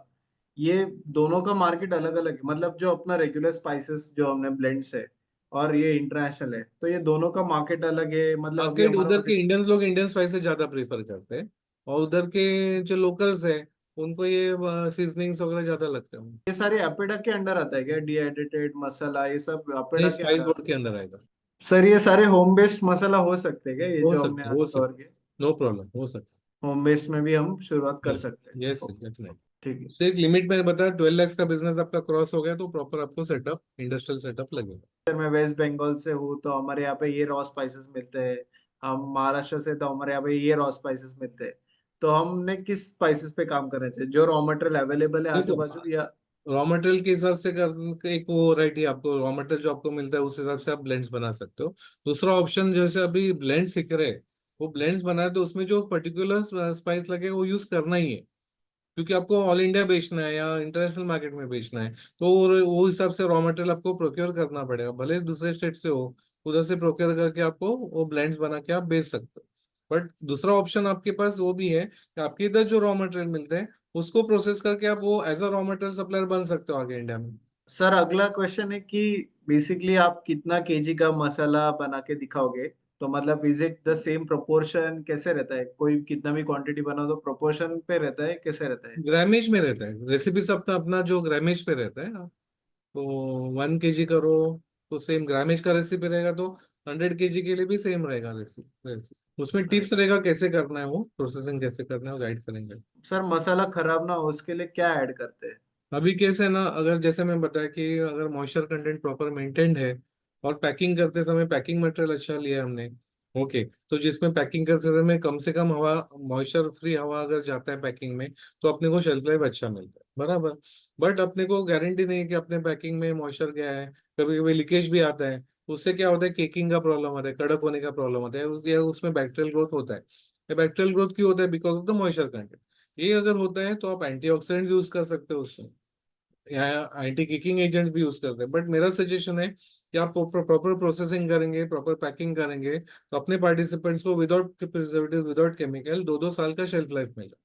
ये दोनों का मार्केट अलग अलग है, मतलब जो अपना रेगुलर स्पाइसेस जो हमने ब्लेंड्स है और ये इंटरनेशनल है, तो ये दोनों का मार्केट अलग है, मतलब अभी मार्केट हमारा उधर के इंडियन लोग इंडियन स्पाइसेस ज्यादा प्रेफर करते हैं, और उधर के जो लोकल्स है उनको ये सीजनिंग्स वगैरह ज्यादा लगते हैं। ये सारे अपेडा के अंडर आता है क्या? डिहाइड्रेटेड मसाला ये सब अपेडा नहीं, के स्पाइस अंडर बोर्ड आता के अंदर आएगा। है? सर ये सारे होम बेस्ड मसाला हो सकते हैं क्या, ये हो जो हमने सकता है, आज हो कवर सकता किए? है, नो प्रॉब्लम, हो सकता होम बेस्ड में भी हम शुरुआत है। कर यस सकते हैं? Yes, definitely. ठीक है सिर्फ लिमिट में बताया 12 लाख का बिजनेस आपका क्रॉस हो गया तो प्रॉपर आपको सेटअप, इंडस्ट्रियल सेटअप लगेगा। सर। मैं वेस्ट बंगाल से हूँ, तो हमारे यहाँ पे ये रॉ स्पाइसेस मिलते हैं। हम महाराष्ट्र से, तो हमारे यहाँ पे ये रॉ स्पाइसेस मिलते हैं। तो हमने किस स्पाइसेस पे काम करना चाहिए, जो रॉ मटेरियल अवेलेबल है आजू देखो, बाजू, या? रॉ मटेरियल के हिसाब से कर एक वो वैरायटी आपको रॉ मटेरियल जो आपको मिलता है उस हिसाब से आप ब्लेंड्स बना सकते हो। दूसरा ऑप्शन जैसे अभी ब्लेंड सीख रहे हैं, वो ब्लेंड्स बनाए तो उसमें जो पर्टिकुलर स्पाइस लगे वो यूज करना ही है, क्योंकि आपको ऑल इंडिया बेचना है या इंटरनेशनल मार्केट में बेचना है। तो वो हिसाब से रॉ मटेरियल आपको प्रोक्योर करना पड़ेगा, भले दूसरे स्टेट से हो, उधर से प्रोक्योर करके आपको वो ब्लेंड्स बना के आप बेच सकते हो। बट दूसरा ऑप्शन आपके पास वो भी है कि आपके इधर जो रॉ मटेरियल मिलते हैं उसको प्रोसेस करके आप वो as a raw material supplier बन सकते हो आगे इंडिया में। सर, अगला क्वेश्चन है कि बेसिकली आप कितना केजी का मसाला बना के दिखाओगे? तो मतलब is it the same proportion, कैसे रहता है? कोई कितना भी क्वांटिटी बनाओ तो प्रोपोर्शन पे रहता है, कैसे रहता है? ग्रामेज में रहता है, रेसिपी सब अपना अपना जो ग्रामेज पे रहता है। तो 1 kg करो तो सेम ग्रामेज का रेसिपी रहेगा, तो 100 kg के लिए भी सेम रहेगा रेसिपी। उसमें अरे टिप्स रहेगा कैसे करना है, वो प्रोसेसिंग कैसे करना है वो गाइड करेंगे। सर, मसाला खराब ना हो उसके लिए क्या ऐड करते हैं? अभी कैसे ना, अगर जैसे मैं बताया कि अगर मॉइस्चर कंटेंट प्रॉपर मेंटेन्ड है और पैकिंग करते समय पैकिंग मटेरियल अच्छा लिया है हमने, ओके, तो जिसमें पैकिंग करते समय कम से कम हवा, मॉइस्चर फ्री हवा अगर जाता है पैकिंग में, तो अपने को शेल्फ लाइफ अच्छा मिलता है, बराबर। बट अपने को गारंटी नहीं है कि अपने पैकिंग में मॉइस्चर गया है, कभी कभी लीकेज भी आता है। उससे क्या होता है, केकिंग का प्रॉब्लम आता है, कड़क होने का प्रॉब्लम होता है, उसमें बैक्टीरियल ग्रोथ होता है। ये बैक्टीरियल ग्रोथ क्यों होता है? Because of the moisture content. ये अगर होता है तो आप एंटीऑक्सीडेंट यूज कर सकते हो उसमें, या एंटी किकिंग एजेंट्स भी यूज करते हैं। बट मेरा सजेशन है कि आप प्रॉपर प्रोसेसिंग करेंगे, प्रॉपर पैकिंग करेंगे, तो अपने पार्टिसिपेंट्स को विदाउट प्रिजर्वेटिव, विदाउट केमिकल 2-2 साल का शेल्फ लाइफ मिलेगा।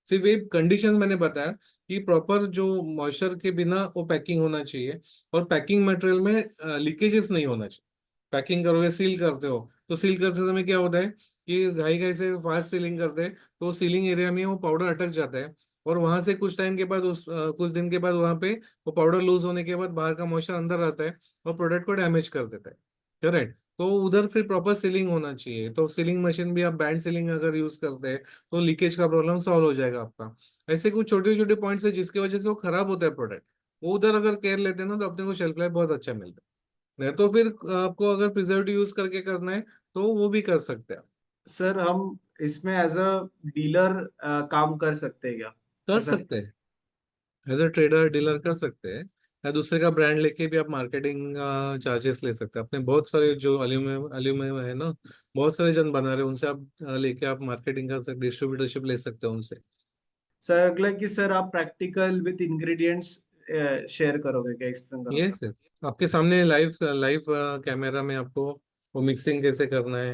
सिर्फ एक कंडीशन मैंने बताया कि प्रॉपर जो मॉइस्चर के बिना वो पैकिंग होना चाहिए, और पैकिंग मटेरियल में लीकेजेस नहीं होना चाहिए। पैकिंग करोगे, सील करते हो, तो सील करते समय क्या होता है कि घाई घाई से फास्ट सीलिंग करते हैं, तो सीलिंग एरिया में वो पाउडर अटक जाता है, और वहां से कुछ टाइम के बाद कुछ दिन के बाद वहां पे वो पाउडर लूज होने के बाद बाहर का मॉइस्चर अंदर आता है और प्रोडक्ट को डैमेज कर देता है। करेक्ट। तो उधर फिर प्रॉपर सीलिंग होना चाहिए, तो सीलिंग मशीन भी आप बैंड सीलिंग अगर यूज करते हैं तो लीकेज का प्रॉब्लम सॉल्व हो जाएगा आपका। ऐसे कुछ छोटे छोटे पॉइंट्स है जिसकी वजह से वो खराब होता है प्रोडक्ट, वो उधर अगर केयर लेते हैं ना तो अपने को शेल्फ लाइफ बहुत अच्छा मिलता है। नहीं तो फिर आपको अगर प्रिजर्वेटिव यूज करके करना है तो वो भी कर सकते हैं। सर, हम इसमें एज अ डीलर काम कर सकते हैं क्या? कर ऐसा नहीं? सकते हैं, एज अ ट्रेडर डीलर कर सकते हैं, या दूसरे का ब्रांड लेके भी आप मार्केटिंग चार्जेस ले सकते हैं। अपने बहुत सारे जो एल्यूमिनियम एल्यूमिनियम है ना, बहुत सारे जन बना रहे हैं, उनसे आप लेके आप मार्केटिंग कर सकते, डिस्ट्रीब्यूटरशिप ले सकते हैं उनसे। सर, अगला कि सर आप प्रैक्टिकल विथ इंग्रेडिएंट्स शेयर करोगे क्या, एक्सप्लेन ये करोगे? सर आपके सामने लाइव लाइव कैमरा में आपको वो मिक्सिंग कैसे करना है,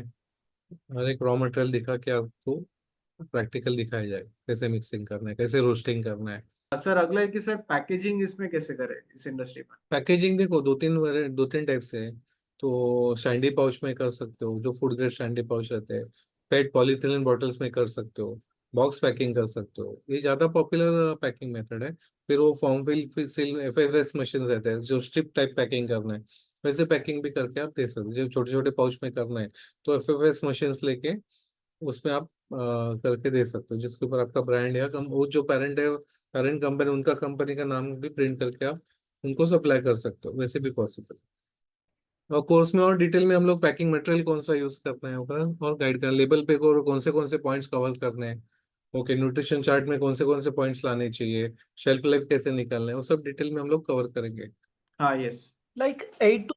हर एक रॉ मटेरियल दिखा के आपको प्रैक्टिकल दिखाया जाए, कैसे मिक्सिंग करना है, कैसे रोस्टिंग करना है। सर, अगला है कि सर पैकेजिंग इसमें कैसे करें इस इंडस्ट्री में? पैकेजिंग देखो, दो तीन टाइप से है। तो सैंडी पाउच में कर सकते हो, जो फूड ग्रेड सैंडी पाउच रहते हैं। पेट पॉलीथिलीन बॉटल्स में कर सकते हो। बॉक्स पैकिंग कर सकते हो, ये ज्यादा पॉपुलर पैकिंग मेथड है। फिर वो form fill seal FFS machine रहते हैं, जो स्ट्रिप टाइप पैकिंग करना है, वैसे पैकिंग भी करके आप दे सकते हो। जो छोटे छोटे पाउच में करना है तो एफएफएस मशीन लेके उसमें आप करके दे सकते हो, जिसके ऊपर आपका ब्रांड या वो जो पेरेंट है, पेरेंट कंपनी, उनका कंपनी का नाम भी प्रिंट करके आप उनको सप्लाई कर सकते हो, वैसे भी पॉसिबल। और कोर्स में और डिटेल में हम लोग पैकिंग मटेरियल कौन सा यूज करते हैं होगा और गाइड कर, लेबल पे को कौन से पॉइंट्स कवर करने हैं, ओके, न्यूट्रिशन चार्ट में कौन से पॉइंट्स लाने चाहिए, शेल्फ लाइफ कैसे निकालना है, वो सब डिटेल में हम लोग कवर करेंगे। हाँ, yes. Like a two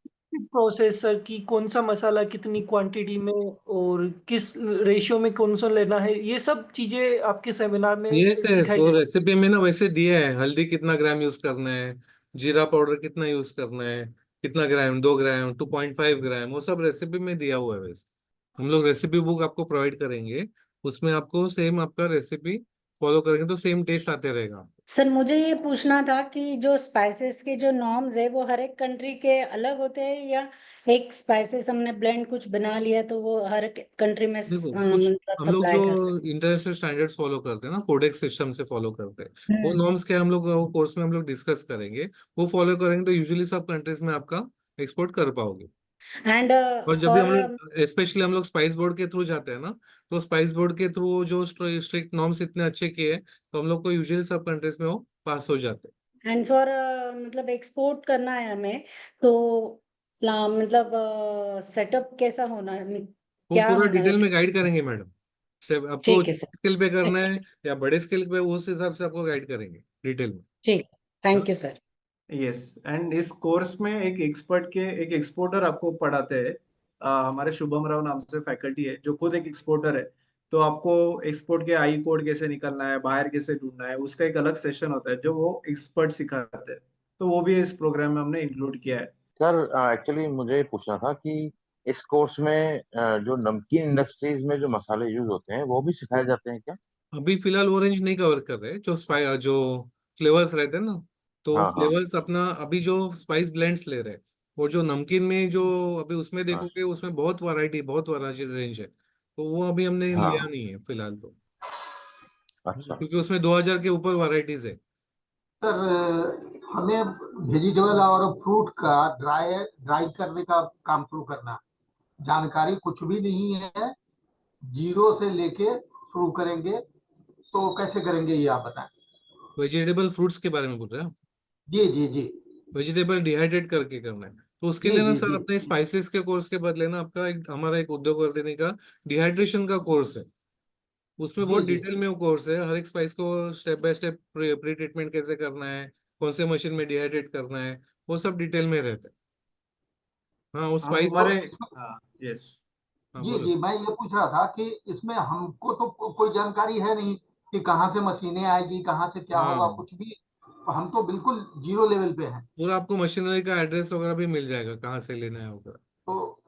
processor की कौन सा मसाला कितनी क्वांटिटी में और किस रेशियो में कौन सा लेना है, ये सब चीजें आपके सेमिनार में ये से सिखाई वो जाए। रेसिपी में ना वैसे दिया है, हल्दी कितना ग्राम यूज करना है, जीरा पाउडर कितना यूज करना है, कितना ग्राम, 2 ग्राम, 2.5 ग्राम, वो सब रेसिपी में दिया हुआ है वैसे। हम लोग रेसिपी बुक आपको प्रोवाइड करेंगे, उसमें आपको सेम आपका रेसिपी फॉलो करेंगे तो सेम टेस्ट आते रहेगा। सर मुझे ये पूछना था कि जो स्पाइसेस के जो नॉर्म्स है वो हर एक कंट्री के अलग होते हैं, या एक स्पाइसेस हमने ब्लेंड कुछ बना लिया तो वो हर एक कंट्री में देखो, कुछ मतलब हम लोग सप्लाई जो कर सकते इंटरनेशनल स्टैंडर्ड्स फॉलो करते हैं ना, कोडेक्स सिस्टम से फॉलो करते हैं, वो हैं? नॉर्म्स के हम लोग वो कोर्स में हम लोग डिस्कस करेंगे। वो फॉलो करेंगे तो यूजुअली सब कंट्रीज में आपका एक्सपोर्ट कर पाओगे। And और जब भी for हम लोग स्पेशली हम लोग स्पाइस बोर्ड के थ्रू जाते हैं ना, तो स्पाइस बोर्ड के थ्रू जो स्ट्रिक्ट नॉर्म्स इतने अच्छे किए हैं, तो हम लोग को यूजुअली सब कंट्रीज में वो पास हो जाते हैं। एंड फॉर मतलब एक्सपोर्ट करना है हमें, तो मतलब सेटअप कैसा होना है, वो क्या पूरा होना है? डिटेल में गाइड करेंगे मैडम। सिर्फ आपको ठीक है सर। स्किल पे करना है या बड़े स्किल पे, उस हिसाब से आपको गाइड करेंगे डिटेल में। ठीक, thank you sir. Yes, and इस कोर्स में एक एक्सपोर्टर आपको पढ़ाते हैं। हमारे शुभम राव नाम से फैकल्टी है जो खुद एक एक्सपोर्टर है। तो आपको एक्सपोर्ट के आई कोड कैसे निकलना है, बाहर कैसे ढूंढना है, उसका एक अलग सेशन होता है जो वो एक्सपर्ट सिखाते हैं। तो वो भी इस प्रोग्राम में हमने इंक्लूड किया है। सर एक्चुअली मुझे पूछना था कि इस कोर्स में जो नमकीन इंडस्ट्रीज में जो मसाले यूज होते हैं वो भी सिखाए जाते हैं क्या? अभी फिलहाल ऑरेंज नहीं कवर कर रहे, जो फ्लेवर्स रहते हैं ना, तो हाँ हाँ फ्लेवर्स अपना अभी जो स्पाइस ब्लेंड्स ले रहे हैं। और जो नमकीन में जो अभी उसमें हाँ देखोगे, उसमें बहुत वैरायटी रेंज है, तो वो अभी हमने लिया हाँ। नहीं है फिलहाल तो, अच्छा। क्योंकि उसमें 2000 के ऊपर वैरायटीज है। सर हमें वेजिटेबल और फ्रूट का ड्राई ड्राई करने का काम शुरू करना है। जानकारी कुछ भी नहीं है, जीरो से लेके शुरू करेंगे, तो कैसे करेंगे ये आप बताएं। वेजिटेबल फ्रूट्स के बारे में बोल रहे हैं आप? जी जी जी। वेजिटेबल डिहाइड्रेट करके करना है, तो उसके जी लिए ना जी सर, जी। अपने स्पाइसेस के कोर्स के बदले ना आपका हमारा एक उद्योग वर्धनी का डिहाइड्रेशन का कोर्स है। उसमें जी बहुत जी। डिटेल में वो कोर्स है, हर एक स्पाइस को step by step pre treatment कैसे करना है, कौन से मशीन में डिहाइड्रेट करना है, वो सब डिटेल में रहता है। हाँ, वो हम स्पाइस। तो हमारे इसमें हाँ, यस। हाँ जी बोलो जी, सर। मैं ये पूछ रहा था कि इसमें हमको तो कोई जानकारी है नहीं कि कहाँ से मशीनें आएगी, कहाँ से क्या होगा, हाँ, कुछ भी। हम तो बिल्कुल जीरो लेवल पे हैं। पूरा आपको मशीनरी का एड्रेस वगैरह भी मिल जाएगा, कहाँ से लेना है वगैरह। तो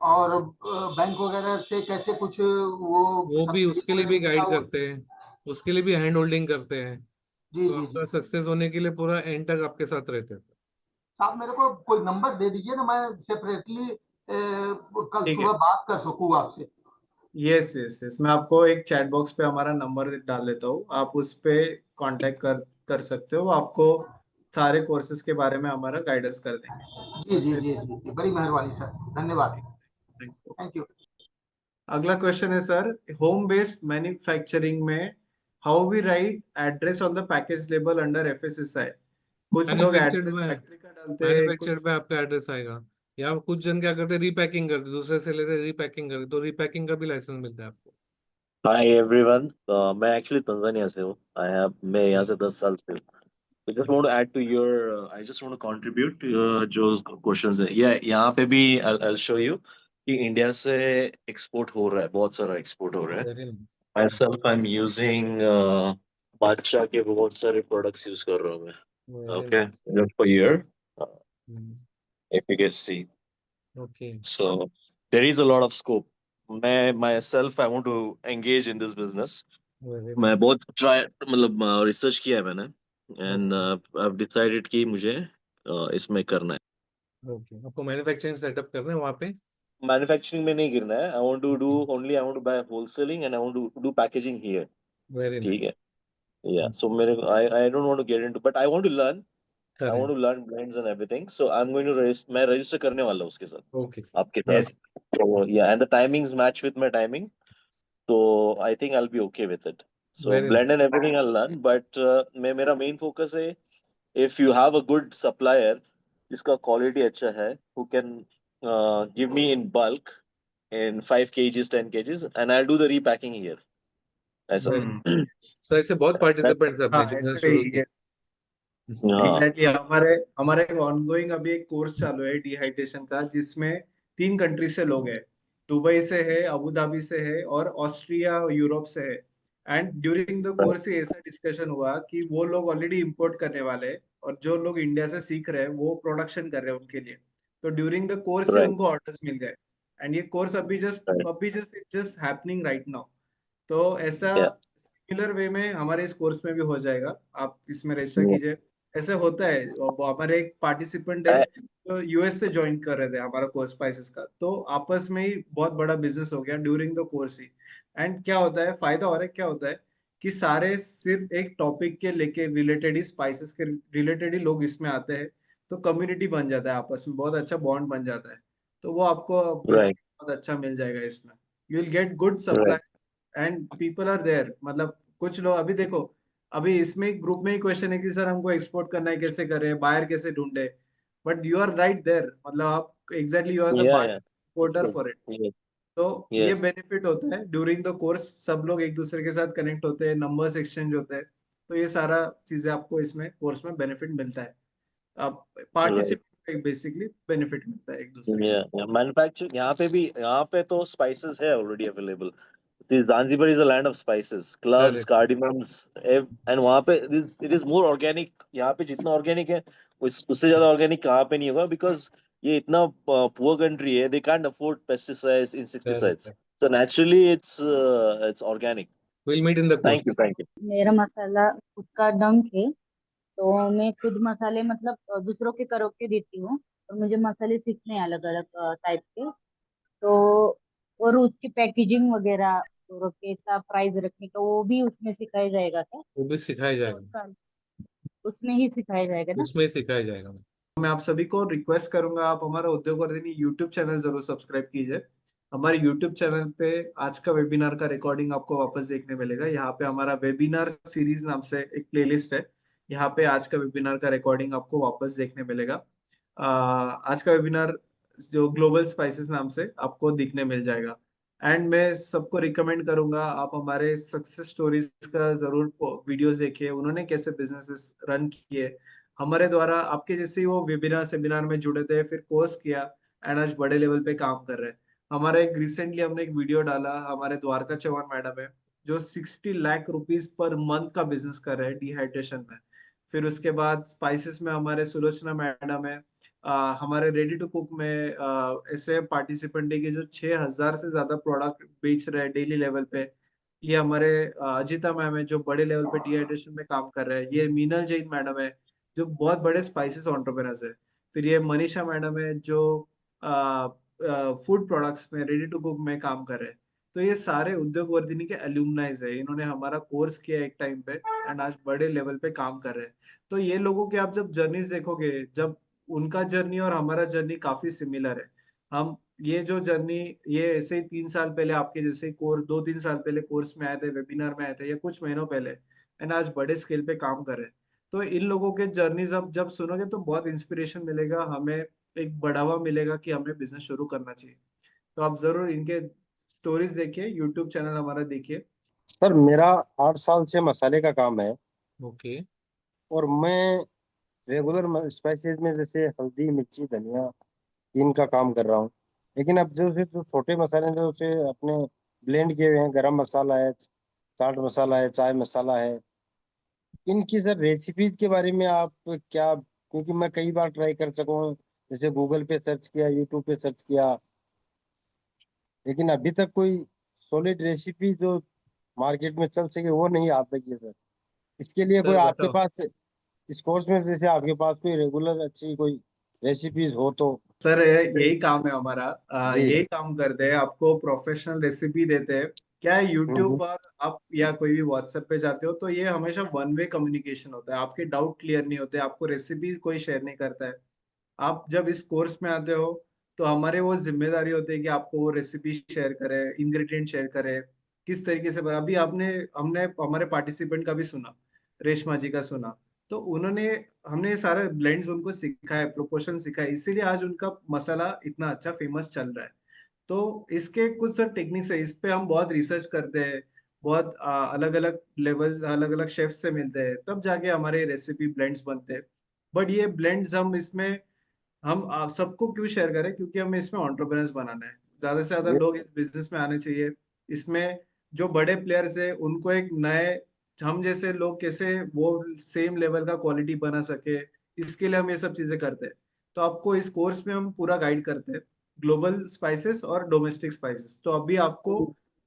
और बैंक वगैरह से कैसे कुछ वो वो भी सब्सिडी उसके लिए वगैरह भी मिलता गाइड हो। करते हैं, उसके लिए भी हैंड होल्डिंग करते हैं। जी तो जी जी। आपका सक्सेस होने के लिए पूरा एंड तक आपके साथ रहते हैं। आप मेरे को कोई नंबर दे दीजिए ना, मैं सेपरेटली कल ठीक है। सुबह बात कर सकूँ आपसे। यस यस यस, मैं आपको एक चैट बॉक्स पे हमारा नंबर डाल देता हूँ, आप उस पे कांटेक्ट कर सकते हो। आपको सारे कोर्सेज के बारे में हमारा गाइडेंस कर देंगे। जी जी अच्छा, जी जी जी, बड़ी मेहरबानी सर, धन्यवाद। Thank you. Thank you. अगला क्वेश्चन है सर, होम बेस्ड मैन्युफैक्चरिंग में how we write address on the package label under FSSI. कुछ लोग मैन्युफैक्चर्ड एड्रेस में फैक्ट्री का डालते हैं, कुछ। मैन्युफैक्चर्ड में आपका एड्रेस आएगा, या कुछ जन क्या करते हैं, रीपैकिंग करते, दूसरे से लेते रीपैकिंग करते, तो रीपैकिंग का भी लाइसेंस मिलता है आपको। हाय एवरीवन, मैं एक्चुअली तंजानिया से हूँ। मैं यहाँ से 10 साल से हूँ। तो just want to add to your, I just want to contribute जो क्वेश्चंस है, ये यहाँ पे भी आई शो यू कि इंडिया से एक्सपोर्ट हो रहा है, बहुत सारा एक्सपोर्ट हो रहा है। Very nice. Myself I am using Badshah के बहुत सारे प्रोडक्ट्स यूज कर रहा हूँ मैं। Very okay, nice. Just for year if you can see. Okay. So there is a lot of scope. मैं myself I want to engage in this business. Very मैं nice. बहुत ट्राई मतलब research किया है मैंने, एंड ओके। आई डिसाइडेड कि मुझे इसमें करना है। ओके, आपको मैन्युफैक्चरिंग सेटअप करना है वहाँ पे। मैन्युफैक्चरिंग में नहीं गिरना है। I want to buy wholesaling and I want to do packaging here. Very ठीक है। नाइस। या सो मेरे I don't want to get into, but I want to learn. I want correct. To learn blends and everything, so I am going to register, मैं register करने वाला हूँ उसके साथ, okay. आपके साथ। यस। तो या and the timings match with my timing, so I think I'll be okay with it. So very blend nice. and everything I'll learn, but मेरा main focus है, if you have a good supplier जिसका quality अच्छा है, who can give me in bulk in 5 kgs 10 kgs and I'll do the repacking here, ऐसा। Very. हम्म। Sir ऐसे बहुत That's participants अपने हाँ, जिन्होंने ऐसे शुरू ही। किया। हाँ। एग्जैक्टली, हमारे हमारे एक ऑनगोइंग अभी एक कोर्स चालू है डिहाइड्रेशन का, जिसमें 3 कंट्री से लोग हैं। दुबई से है, अबू धाबी से है, और ऑस्ट्रिया यूरोप से है। And during the Right. Course ऐसा डिस्कशन हुआ कि वो लोग ऑलरेडी इंपोर्ट करने वाले हैं, और जो लोग इंडिया से सीख रहे हैं वो प्रोडक्शन कर रहे हैं उनके लिए। तो ड्यूरिंग द कोर्स से Right. उनको ऑर्डर्स मिल गए। एंड ये कोर्स Right. अभी जस्ट हैपनिंग राइट नाउ। तो ऐसा Yeah. सिमिलर वे में हमारे इस कोर्स में भी हो जाएगा, आप इसमें रजिस्टर Yeah. कीजिए। ऐसे होता है, वो हमारे एक पार्टिसिपेंट है I, जो यूएस से ज्वाइन कर रहे थे हमारा कोर्स स्पाइसेस का, तो आपस में ही बहुत बड़ा बिजनेस हो गया during the course he. And क्या होता है, फायदा हो रहा है, क्या होता है कि सारे सिर्फ एक टॉपिक के लेके रिलेटेड ही, स्पाइसेस के रिलेटेड ही लोग इसमें आते हैं। तो कम्युनिटी बन जाता है, आपस में बहुत अच्छा बॉन्ड बन जाता है। तो वो आपको Right. बहुत अच्छा मिल जाएगा इसमें। You will get good Right. Supply and people are there. मतलब कुछ लोग अभी देखो, अभी इसमें ग्रुप में ही क्वेश्चन है कि सर हमको एक्सपोर्ट करना है, कैसे करें, बायर कैसे ढूंढे। But you are right there, मतलब आप exactly you are the Yeah, buyer yeah. Of porter course. For it. Yes. तो ये Yes. बेनिफिट होता है ड्यूरिंग द कोर्स, सब लोग एक दूसरे के साथ कनेक्ट होते हैं, नंबर्स एक्सचेंज होते हैं। तो ये सारा चीजें आपको इसमें कोर्स में बेनिफिट मिलता है। आप Right. पार्टिसिपेट बेसिकली बेनिफिट मिलता है एक दूसरे के साथ। Yeah. Manufacturing यहाँ पे तो spices है already available. See, Zanzibar is a land of spices, cloves, correct. cardamoms, and वहाँ पे it is more organic. यहाँ पे जितना organic है उससे ज्यादा organic कहाँ पे नहीं होगा, because ये इतना poor country है, they can't afford pesticides, insecticides. करेक्ट। So naturally it's organic. Will meet in the Thank you, course. thank you. मेरा मसाला खुद का डंक है, तो मैं खुद मसाले मतलब दूसरों के करो के देती हूँ, और मुझे मसाले सीखने हैं अलग अलग टाइप के। तो और उसकी पैकेजिंग वगैरह और कैसा प्राइस रखने का वो भी उसमें सिखाया जाएगा क्या? वो भी सिखाया जाएगा, उसमें ही सिखाया जाएगा ना? उसमें ही सिखाया जाएगा। मैं आप सभी को रिक्वेस्ट करूंगा, आप हमारा उद्योग वर्धिनी यूट्यूब चैनल जरूर सब्सक्राइब कीजिए। हमारे यूट्यूब चैनल पे आज का वेबिनार का रिकॉर्डिंग आपको वापस देखने मिलेगा। यहाँ पे हमारा वेबिनार सीरीज नाम से एक प्लेलिस्ट है, यहाँ पे आज का वेबिनार का रिकॉर्डिंग आपको वापस देखने मिलेगा। आज का वेबिनार जो ग्लोबल स्पाइसेस नाम से आपको दिखने मिल जाएगा। एंड मैं सबको रिकमेंड करूंगा, आप हमारे सक्सेस स्टोरीज का जरूर वीडियोस देखिए, उन्होंने कैसे बिजनेसेस रन किए हमारे द्वारा। आपके जैसे ही वो वेबिनार सेमिनार में जुड़े थे, फिर कोर्स किया एंड आज बड़े लेवल पे काम कर रहे हैं। हमारा एक रिसेंटली हमने एक वीडियो डाला, हमारे द्वारका चौहान मैडम है जो 60 लाख रुपीस पर मंथ का बिजनेस कर रहे हैं डिहाइड्रेशन में। फिर उसके बाद स्पाइसेस में हमारे सुलोचना मैडम है। हमारे रेडी टू कुक में ऐसे पार्टिसिपेंट है कि जो 6000 से ज्यादा प्रोडक्ट बेच रहे हैं डेली लेवल पे। ये हमारे अजिता मैम है जो बड़े लेवल पे डिहाइड्रेशन में काम कर रहे हैं। ये मीनल जैन मैडम है जो बहुत बड़े स्पाइसेस एंटरप्रेन्योर्स है। फिर ये मनीषा मैडम है जो फूड प्रोडक्ट्स में रेडी टू कुक में काम कर रहे हैं। तो ये सारे उद्योग वर्धिनी के एल्यूमनाइज है, इन्होंने हमारा कोर्स किया एक टाइम पे एंड आज बड़े लेवल पे काम कर रहे हैं। तो ये लोगों के आप जब जर्नीज देखोगे, जब उनका जर्नी और हमारा जर्नी काफी सिमिलर है। हम ये जो जर्नी, ये ऐसे ही 3 साल पहले आपके जैसे कोर्स, 2-3 साल पहले कोर्स में आए थे, वेबिनार में आए थे, या कुछ महीनों पहले, एंड आज बड़े स्केल पे काम कर रहे हैं। तो इन लोगों के जर्नीज अब जब सुनोगे तो बहुत इंस्पिरेशन मिलेगा, हमें एक बढ़ावा मिलेगा कि हमें बिजनेस शुरू करना चाहिए। तो आप जरूर इनके स्टोरीज देखिए, यूट्यूब चैनल हमारा देखिए। सर मेरा 8 साल से मसाले का काम है, ओके। और मैं रेगुलर स्पाइसेस में जैसे हल्दी, मिर्ची, धनिया इनका काम कर रहा हूँ। लेकिन अब जो छोटे मसाले जो से अपने ब्लेंड किए हुए हैं, गरम मसाला है, चाट मसाला है, चाय मसाला है, इनकी सर रेसिपीज के बारे में आप क्या, क्योंकि मैं कई बार ट्राई कर सकूँ, जैसे गूगल पे सर्च किया, यूट्यूब पे सर्च किया, लेकिन अभी तक कोई सॉलिड रेसिपी जो मार्केट में चल सके वो नहीं आ सकी है सर। इसके लिए कोई सर आपके बताओ। पास इस कोर्स में जैसे आपके पास कोई रेगुलर अच्छी कोई रेसिपीज हो तो। सर यही काम है हमारा, जी। यही काम करते हैं, आपको प्रोफेशनल रेसिपी देते हैं। क्या है, यूट्यूब पर आप या कोई भी व्हाट्सएप पे जाते हो तो ये हमेशा वन वे कम्युनिकेशन होता है, आपके डाउट क्लियर नहीं होते, आपको रेसिपी कोई शेयर नहीं करता है। आप जब इस कोर्स में आते हो तो हमारे वो जिम्मेदारी होती है कि आपको वो रेसिपी शेयर करें, इंग्रेडिएंट शेयर करें, किस तरीके से। अभी आपने हमने हमारे पार्टिसिपेंट का भी सुना, रेशमा जी का सुना, तो उन्होंने, हमने ये सारे ब्लेंड्स उनको सिखाए, प्रोपोर्शन सिखाए, इसीलिए आज उनका मसाला इतना अच्छा फेमस चल रहा है। तो इसके कुछ सर टेक्निक्स है, इस पे हम बहुत रिसर्च करते हैं, बहुत अलग अलग लेवल, अलग अलग शेफ से मिलते हैं, तब जाके हमारे रेसिपी ब्लेंड्स बनते हैं। बट ये ब्लेंड्स हम इसमें, हम सबको क्यों शेयर करें, क्योंकि हमें इसमें एंटरप्रेन्योर्स बनाना है, ज्यादा से ज्यादा लोग इस बिजनेस में आने चाहिए। इसमें जो बड़े प्लेयर्स है उनको एक नए, हम जैसे लोग कैसे वो सेम लेवल का क्वालिटी बना सके, इसके लिए हम ये सब चीजें करते हैं। तो आपको इस कोर्स में हम पूरा गाइड करते हैं, ग्लोबल स्पाइसेस और डोमेस्टिक स्पाइसेस। तो अभी आपको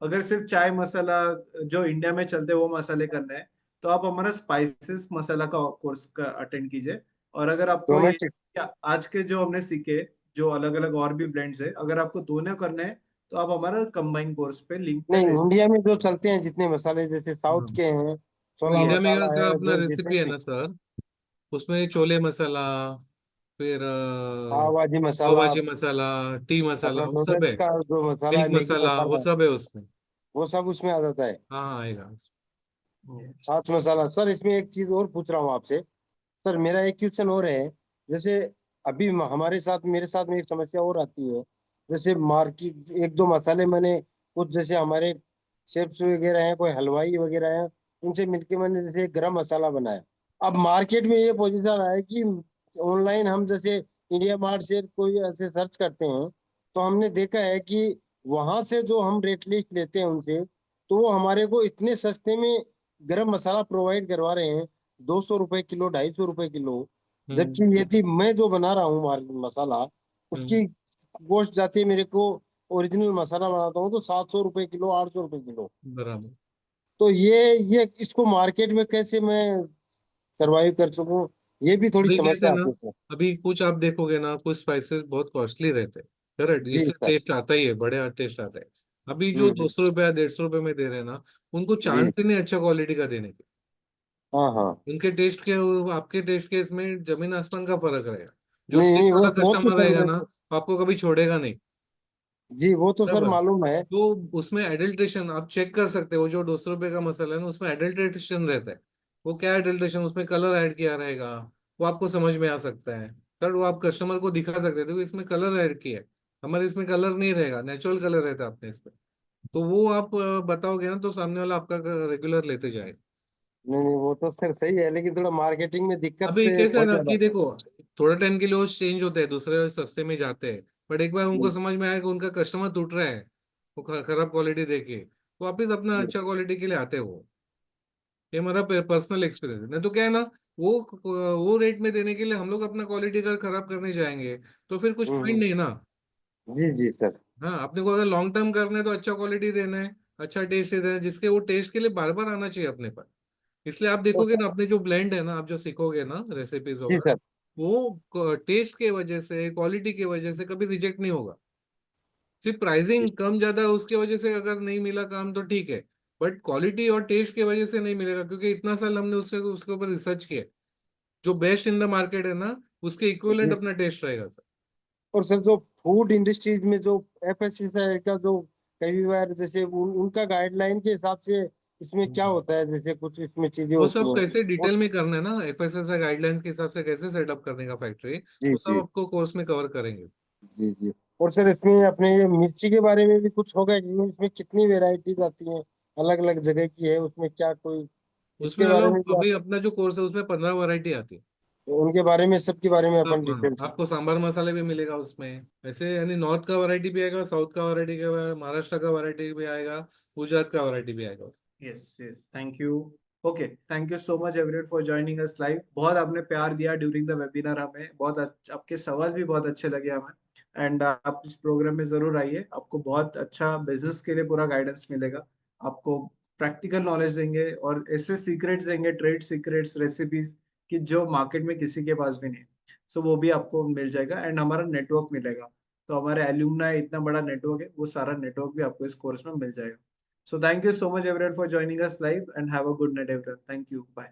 अगर सिर्फ चाय मसाला जो इंडिया में चलते हैं वो मसाले करना है, तो आप हमारा स्पाइसेस मसाला का कोर्स का अटेंड कीजिए। और अगर आपको ये डोमेस्टिक आज के जो हमने सीखे, जो अलग अलग और भी ब्लेंड्स है, अगर आपको दोनों करने हैं तो आप हमारा कंबाइन कोर्स पे लिंक पे नहीं, भेज। इंडिया में जो चलते हैं जितने मसाले, जैसे साउथ के हैं, तो छोला इंडिया में मसाला का है, अपना जो रेसिपी जितने है भी। ना सर, उसमें छोले मसाला, फिर पावभाजी मसाला, पावभाजी मसाला, टी मसाला, अपना वो सब नूडल्स है। का जो मसाला है, मिल्क मैगी मसाला, वो मसाला, सब है उसमें। वो सब उसमें आ जाता है। हाँ हाँ, आएगा। छाछ मसाला। सर इसमें एक चीज और पूछ रहा हूँ आपसे। सर मेरा एक क्वेश्चन और है। जैसे अभी हमारे साथ, मेरे साथ में एक समस्या और आती है। जैसे मार्केट एक दो मसाले मैंने कुछ, जैसे हमारे शेफ्स वगैरह हैं, कोई हलवाई वगैरह हैं, उनसे मिलके मैंने जैसे एक गरम मसाला बनाया। अब मार्केट में ये पोजीशन है कि ऑनलाइन हम जैसे इंडिया मार्ट से कोई ऐसे सर्च करते हैं, तो हमने देखा है कि वहां से जो हम रेट लिस्ट लेते हैं उनसे, तो वो हमारे को इतने सस्ते में गरम मसाला प्रोवाइड करवा रहे हैं, 200 रुपए किलो, 250 रुपए किलो। जबकि यदि मैं जो बना रहा हूँ मसाला, उसकी कॉस्ट जाती है मेरे को, ओरिजिनल मसाला बनाता हूँ तो 700 रुपए किलो, 800 रुपए किलो। बराबर। तो ये इसको मार्केट में कैसे मैं सरवाइव कर सकूं, ये भी थोड़ी अभी कैसे समस्या ना, आती है। अभी कुछ आप देखोगे ना, कुछ स्पाइसेस बहुत कॉस्टली रहते हैं। करेक्ट, जी इससे सर। टेस्ट आता ही है, बढ़िया टेस्ट आता है। अभी जो हम्म। 200 रुपया 150 रुपये में दे रहे हैं ना, उनको जी। चांस ही नहीं अच्छा क्वालिटी का देने के। हाँ हाँ। उनके टेस्ट के और आपके टेस्ट के इसमें जमीन आसमान का फर्क रहेगा। जो नहीं नहीं, टेस्ट वाला वो तो कस्टमर सर रहेगा ना, आपको कभी छोड़ेगा नहीं। जी वो तो सर बराबर। मालूम है। तो उसमें एडल्ट्रेशन आप चेक कर सकते हो। जो 200 रुपये का मसाला है ना, उसमें एडल्ट्रेशन रहता है। वो क्या एडल्ट्रेशन, उसमें कलर ऐड किया रहेगा, वो आपको समझ में आ सकता है। सर वो आप कस्टमर को दिखा सकते थे कि इसमें कलर ऐड किया है। हमारे इसमें कलर नहीं रहेगा, नेचुरल कलर रहता है अपने इसमें। तो वो आप बताओगे ना, तो सामने वाला आपका रेगुलर लेते जाएगा। नहीं नहीं, वो तो सर सही है, लेकिन थोड़ा मार्केटिंग में दिक्कत अभी कैसा है बहुत ना ज्यादा कि है। देखो, थोड़ा टाइम के लिए वो चेंज होते हैं, दूसरे सस्ते में जाते हैं। बट एक बार उनको जी। समझ में आया कि उनका कस्टमर टूट रहा है, वो खराब क्वालिटी देके, तो वापिस अपना जी। अच्छा क्वालिटी के लिए आते हैं वो। ये हमारा पर्सनल एक्सपीरियंस है। नहीं तो क्या है ना, वो रेट में देने के लिए हम लोग अपना क्वालिटी अगर खराब करने जाएंगे, तो फिर कुछ पॉइंट हम्म। नहीं ना। जी जी सर। हाँ, अपने को अगर लॉन्ग टर्म करना है तो अच्छा क्वालिटी देना है, अच्छा टेस्ट देना है, जिसके वो टेस्ट के लिए बार बार आना चाहिए अपने पास। इसलिए आप तो देखोगे ना, अपने जो ब्लेंड है ना, आप जो सीखोगे ना रेसिपीज जी वगैरह, सर। वो टेस्ट के वजह से, क्वालिटी की वजह से कभी रिजेक्ट नहीं होगा। सिर्फ प्राइसिंग कम ज्यादा उसके वजह से अगर नहीं मिला काम तो ठीक है, बट क्वालिटी और टेस्ट की वजह से नहीं मिलेगा, क्योंकि इतना साल हमने उसके ऊपर रिसर्च किया। जो बेस्ट इन द मार्केट है ना, उसके इक्विवेलेंट जी। अपना टेस्ट रहेगा सर। और सर जो फूड इंडस्ट्रीज में जो एफएसएसआई का जो कई बार जैसे उनका गाइडलाइन के हिसाब से इसमें क्या होता है, जैसे कुछ इसमें चीजें वो होती सब हैं कैसे वो। डिटेल में करना है ना, एफएसएसआई गाइडलाइंस के हिसाब से कैसे सेटअप करने का फैक्ट्री, जी वो सब जी। आपको कोर्स में कवर करेंगे। जी जी। और सर इसमें अपने ये मिर्ची के बारे में भी कुछ होगा कि इसमें कितनी वेराइटीज आती हैं, अलग अलग जगह की है उसमें क्या कोई, उसमें इसके बारे में अलग भी आप, अभी अपना जो कोर्स है उसमें 15 वैरायटी आती है। तो उनके बारे में, सबके बारे में अपन सब, डिटेल से। आपको सांबर मसाले भी मिलेगा उसमें। ऐसे यानी नॉर्थ का वैरायटी भी आएगा, साउथ का वैरायटी का, महाराष्ट्र का वैरायटी भी आएगा, गुजरात का वैरायटी भी आएगा। Yes yes, thank you. Okay, thank you so much everyone for joining us live. बहुत आपने प्यार दिया ड्यूरिंग द वेबिनार, हमें बहुत आपके सवाल भी बहुत अच्छे लगे हमें। एंड आप इस प्रोग्राम में जरूर आइए, आपको बहुत अच्छा बिजनेस के लिए पूरा गाइडेंस मिलेगा। आपको प्रैक्टिकल नॉलेज देंगे और ऐसे सीक्रेट्स देंगे, ट्रेड सीक्रेट्स, रेसिपीज कि जो मार्केट में किसी के पास भी नहीं। सो वो भी आपको मिल जाएगा एंड हमारा नेटवर्क मिलेगा। तो हमारे एल्यूमनाई इतना बड़ा नेटवर्क है, वो सारा नेटवर्क भी आपको इस कोर्स में मिल जाएगा। So thank you so much everyone for joining us live and have a good night everyone. Thank you. Bye.